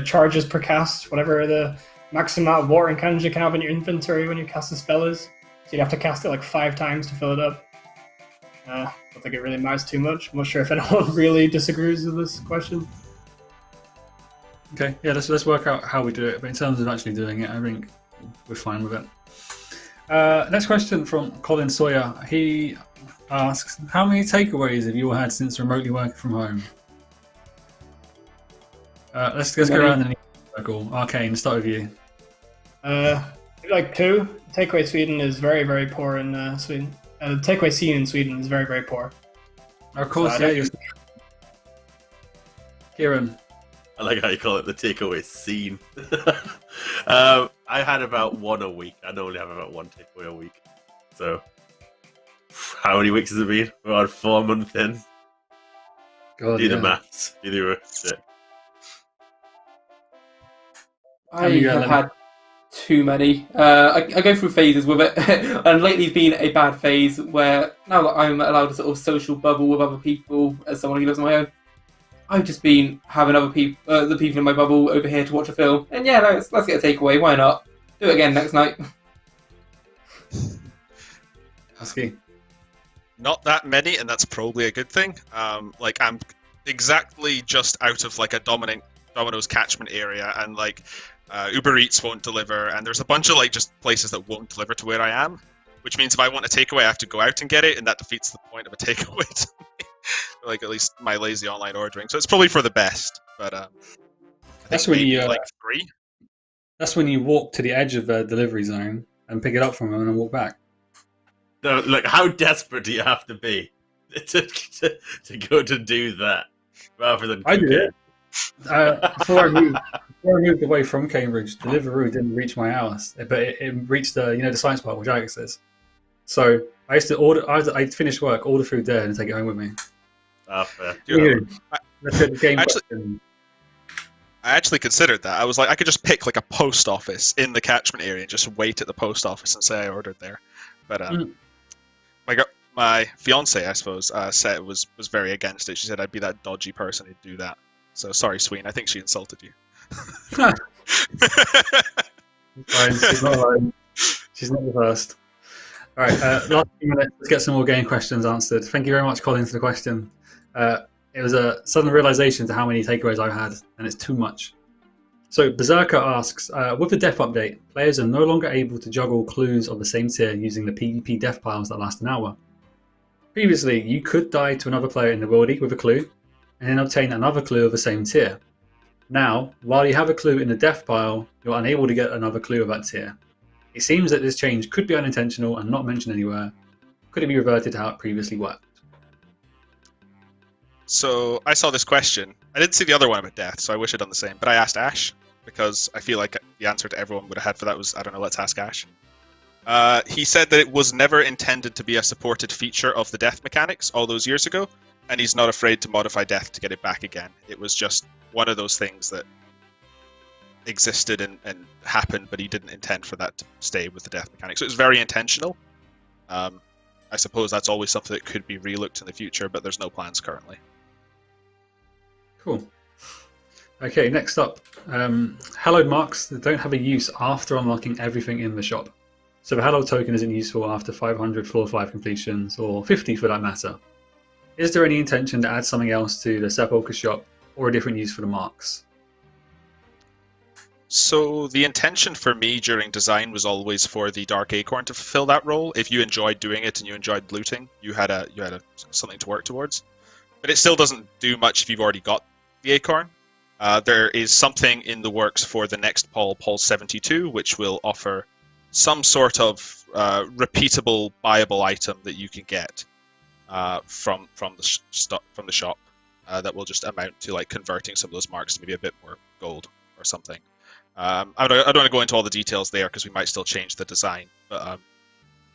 charges per cast, whatever the maximum amount of watering cans you can have in your inventory when you cast a spell is. So you'd have to cast it like 5 times to fill it up. I don't think it really matters too much. I'm not sure if anyone really disagrees with this question. Okay, yeah, let's work out how we do it. But in terms of actually doing it, I think we're fine with it. Next question from Colin Sawyer. He asks, how many takeaways have you all had since remotely working from home? Let's go around in the circle. Arcane, start with you. Like 2. Takeaway Sweden is very, very poor in Sweden. The takeaway scene in Sweden is very, very poor. Of course, yeah. Kieran. I like how you call it the takeaway scene. I had about 1 a week. I normally have about 1 takeaway a week. So, how many weeks has it been? We're on 4 months in. God, do the maths. Do the arithmetic. I have had too many. I go through phases with it, and lately it's been a bad phase where now that I'm allowed a sort of social bubble with other people as someone who lives on my own, I've just been having other people, the people in my bubble over here to watch a film, and yeah, let's get a takeaway. Why not? Do it again next night. Husky. not that many, and that's probably a good thing. Like I'm exactly just out of like a Domino's catchment area, and like Uber Eats won't deliver, and there's a bunch of like just places that won't deliver to where I am, which means if I want a takeaway, I have to go out and get it, and that defeats the point of a takeaway to me. Like at least my lazy online ordering. So it's probably for the best, but I That's think when maybe you. like 3. That's when you walk to the edge of the delivery zone and pick it up from them and then walk back. No, look, how desperate do you have to be to go to do that rather than I cook did it? Before I moved away from Cambridge, Deliveroo didn't reach my house, but it reached the Science Park where Jagex is. So I used to order. I'd finish work, order food there, and take it home with me. Fair. Let's get the game Actually, question. I actually considered that. I was like, I could just pick like a post office in the catchment area and just wait at the post office and say I ordered there. But my fiance, I suppose, said was very against it. She said I'd be that dodgy person who'd do that. So sorry, Sween. I think she insulted you. Fine, she's not alone. She's not the first. All right, last few minutes. Let's get some more game questions answered. Thank you very much, Colin, for the question. It was a sudden realization to how many takeaways I've had, and it's too much. So Berserker asks, with the death update, players are no longer able to juggle clues of the same tier using the PvP death piles that last an hour. Previously, you could die to another player in the worldie with a clue, and then obtain another clue of the same tier. Now, while you have a clue in the death pile, you're unable to get another clue of that tier. It seems that this change could be unintentional and not mentioned anywhere. Could it be reverted to how it previously worked? So I saw this question. I didn't see the other one about death, so I wish I'd done the same. But I asked Ash, because I feel like the answer to everyone would have had for that was, I don't know, let's ask Ash. He said that it was never intended to be a supported feature of the death mechanics all those years ago, and he's not afraid to modify death to get it back again. It was just one of those things that existed and happened, but he didn't intend for that to stay with the death mechanics. So it was very intentional. I suppose that's always something that could be relooked in the future, but there's no plans currently. Cool. Okay, next up. Hallowed marks that don't have a use after unlocking everything in the shop. So the Hallowed token isn't useful after 500 floor 5 completions, or 50 for that matter. Is there any intention to add something else to the Sepulchre shop, or a different use for the marks? So the intention for me during design was always for the Dark Acorn to fulfill that role. If you enjoyed doing it and you enjoyed looting, you had something to work towards. But it still doesn't do much if you've already got the Acorn. There is something in the works for the next Paul 72, which will offer some sort of repeatable, buyable item that you can get from the shop that will just amount to like converting some of those marks to maybe a bit more gold or something. I don't want to go into all the details there because we might still change the design. But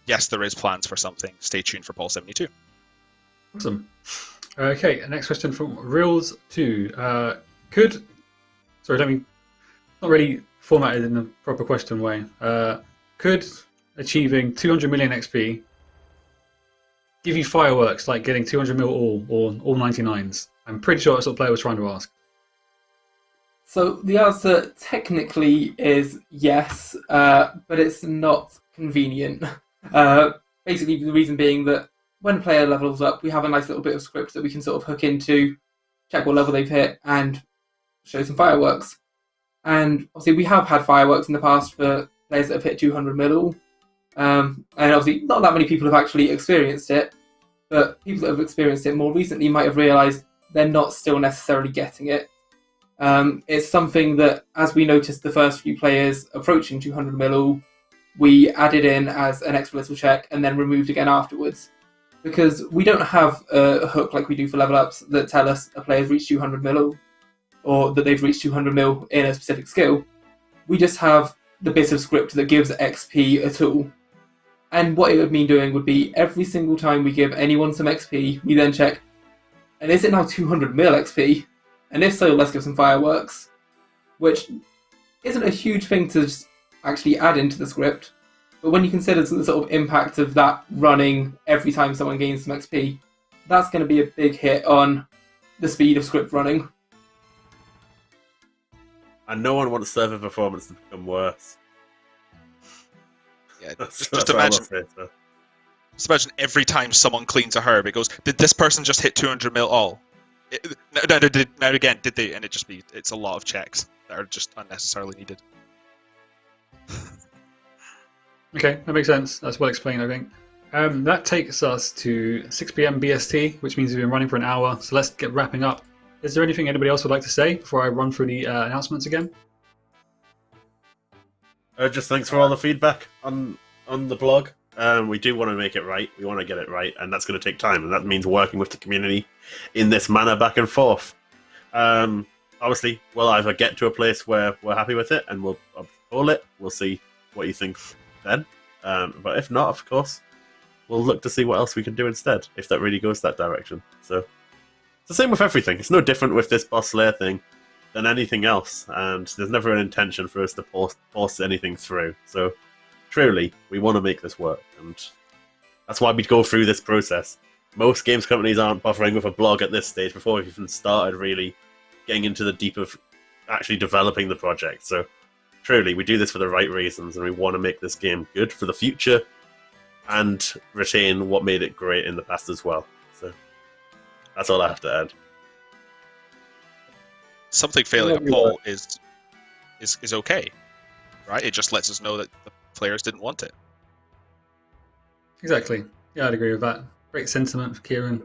yes, there is plans for something. Stay tuned for Paul 72. Awesome. Okay, next question from Reels2. Not really formatted in a proper question way. Could achieving 200 million XP give you fireworks like getting 200 mil all or all 99s? I'm pretty sure that's what the player was trying to ask. So the answer technically is yes, but it's not convenient. Basically, the reason being that when a player levels up, we have a nice little bit of script that we can sort of hook into, check what level they've hit, and show some fireworks. And obviously, we have had fireworks in the past for players that have hit 200 mil. And obviously, not that many people have actually experienced it, but people that have experienced it more recently might have realised they're not still necessarily getting it. It's something that, as we noticed the first few players approaching 200 mil, we added in as an extra little check and then removed again afterwards. Because we don't have a hook like we do for level ups that tell us a player's reached 200 mil or that they've reached 200 mil in a specific skill. We just have the bit of script that gives XP a tool. And what it would mean doing would be every single time we give anyone some XP, we then check, and is it now 200 mil XP? And if so, let's give some fireworks. Which isn't a huge thing to just actually add into the script, but when you consider the sort of impact of that running every time someone gains some XP, that's going to be a big hit on the speed of script running. And no one wants server performance to become worse. Yeah, That's just imagine. Just imagine every time someone cleans a herb, it goes, did this person just hit 200 mil all? Now again, did they? And it's a lot of checks that are just unnecessarily needed. Okay, that makes sense. That's well explained, I think. That takes us to 6 p.m. BST, which means we've been running for an hour. So let's get wrapping up. Is there anything anybody else would like to say before I run through the announcements again? Just thanks for all the feedback on the blog. We do want to make it right. We want to get it right, and that's going to take time. And that means working with the community in this manner back and forth. Obviously, we'll either get to a place where we're happy with it and we'll pull it. We'll see what you think then. But if not, of course, we'll look to see what else we can do instead, if that really goes that direction. So it's the same with everything. It's no different with this Boss Slayer thing than anything else, and there's never an intention for us to force anything through. So truly, we want to make this work, and that's why we go through this process. Most games companies aren't bothering with a blog at this stage before we've even started really getting into the deep of actually developing the project. So truly, we do this for the right reasons, and we want to make this game good for the future and retain what made it great in the past as well. So that's all I have to add. Something failing a poll is okay, right? It just lets us know that the players didn't want it. Exactly. Yeah, I'd agree with that. Great sentiment for Kieran.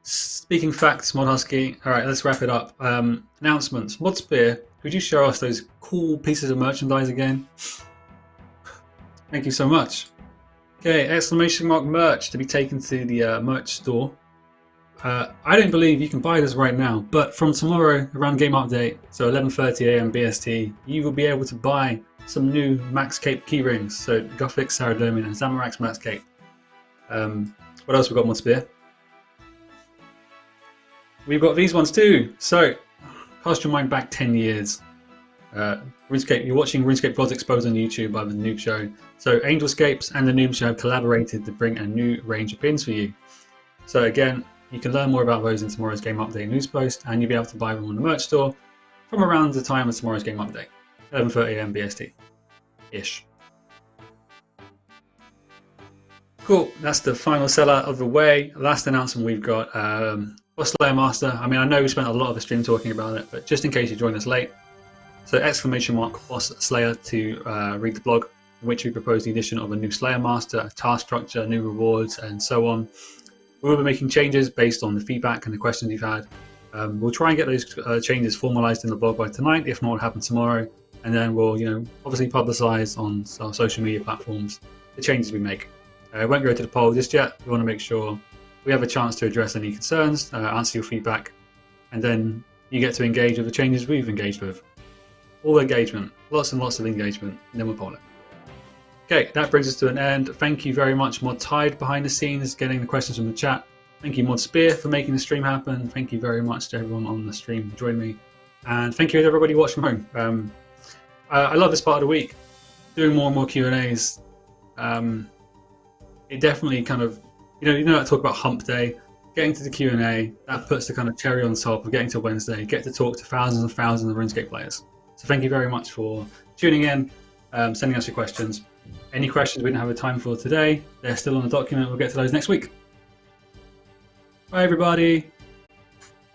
Speaking facts, Mod Husky. All right, let's wrap it up. Announcements. Modspear, could you show us those cool pieces of merchandise again? Thank you so much. Okay, exclamation mark merch to be taken to the merch store. I don't believe you can buy this right now, but from tomorrow around game update, so 11:30 AM BST, you will be able to buy some new Max Cape keyrings. So Gothic, Saradomian, and Zamorak's Max Cape. What else we got, Modspear? We've got these ones too. So, cast your mind back 10 years. RuneScape, you're watching RuneScape VODs Exposed on YouTube by the Noob Show. So, Angelscapes and the Noob Show have collaborated to bring a new range of pins for you. So, again, you can learn more about those in tomorrow's game update news post, and you'll be able to buy them on the merch store from around the time of tomorrow's game update, 11:30 AM BST-ish. Cool, that's the final sellout of the way. Last announcement we've got. Boss Slayer Master. I mean, I know we spent a lot of the stream talking about it, but just in case you joined us late, so exclamation mark Boss Slayer to read the blog, in which we propose the addition of a new Slayer Master, a task structure, new rewards, and so on. We will be making changes based on the feedback and the questions you've had. We'll try and get those changes formalized in the blog by tonight. If not, it'll happen tomorrow, and then we'll, obviously publicize on our social media platforms the changes we make. I won't go to the poll just yet. We want to make sure we have a chance to address any concerns, answer your feedback, and then you get to engage with the changes we've engaged with. All engagement, lots and lots of engagement, and then we'll poll it. Okay, that brings us to an end. Thank you very much, Mod Tide behind the scenes, getting the questions from the chat. Thank you, Mod Spear, for making the stream happen. Thank you very much to everyone on the stream who joined me. And thank you to everybody watching from home. I love this part of the week. Doing more and more Q&As. It definitely kind of, I talk about hump day, getting to the Q&A, that puts the kind of cherry on top of getting to Wednesday, get to talk to thousands and thousands of RuneScape players. So thank you very much for tuning in, sending us your questions. Any questions we didn't have the time for today, they're still on the document. We'll get to those next week. Bye, everybody.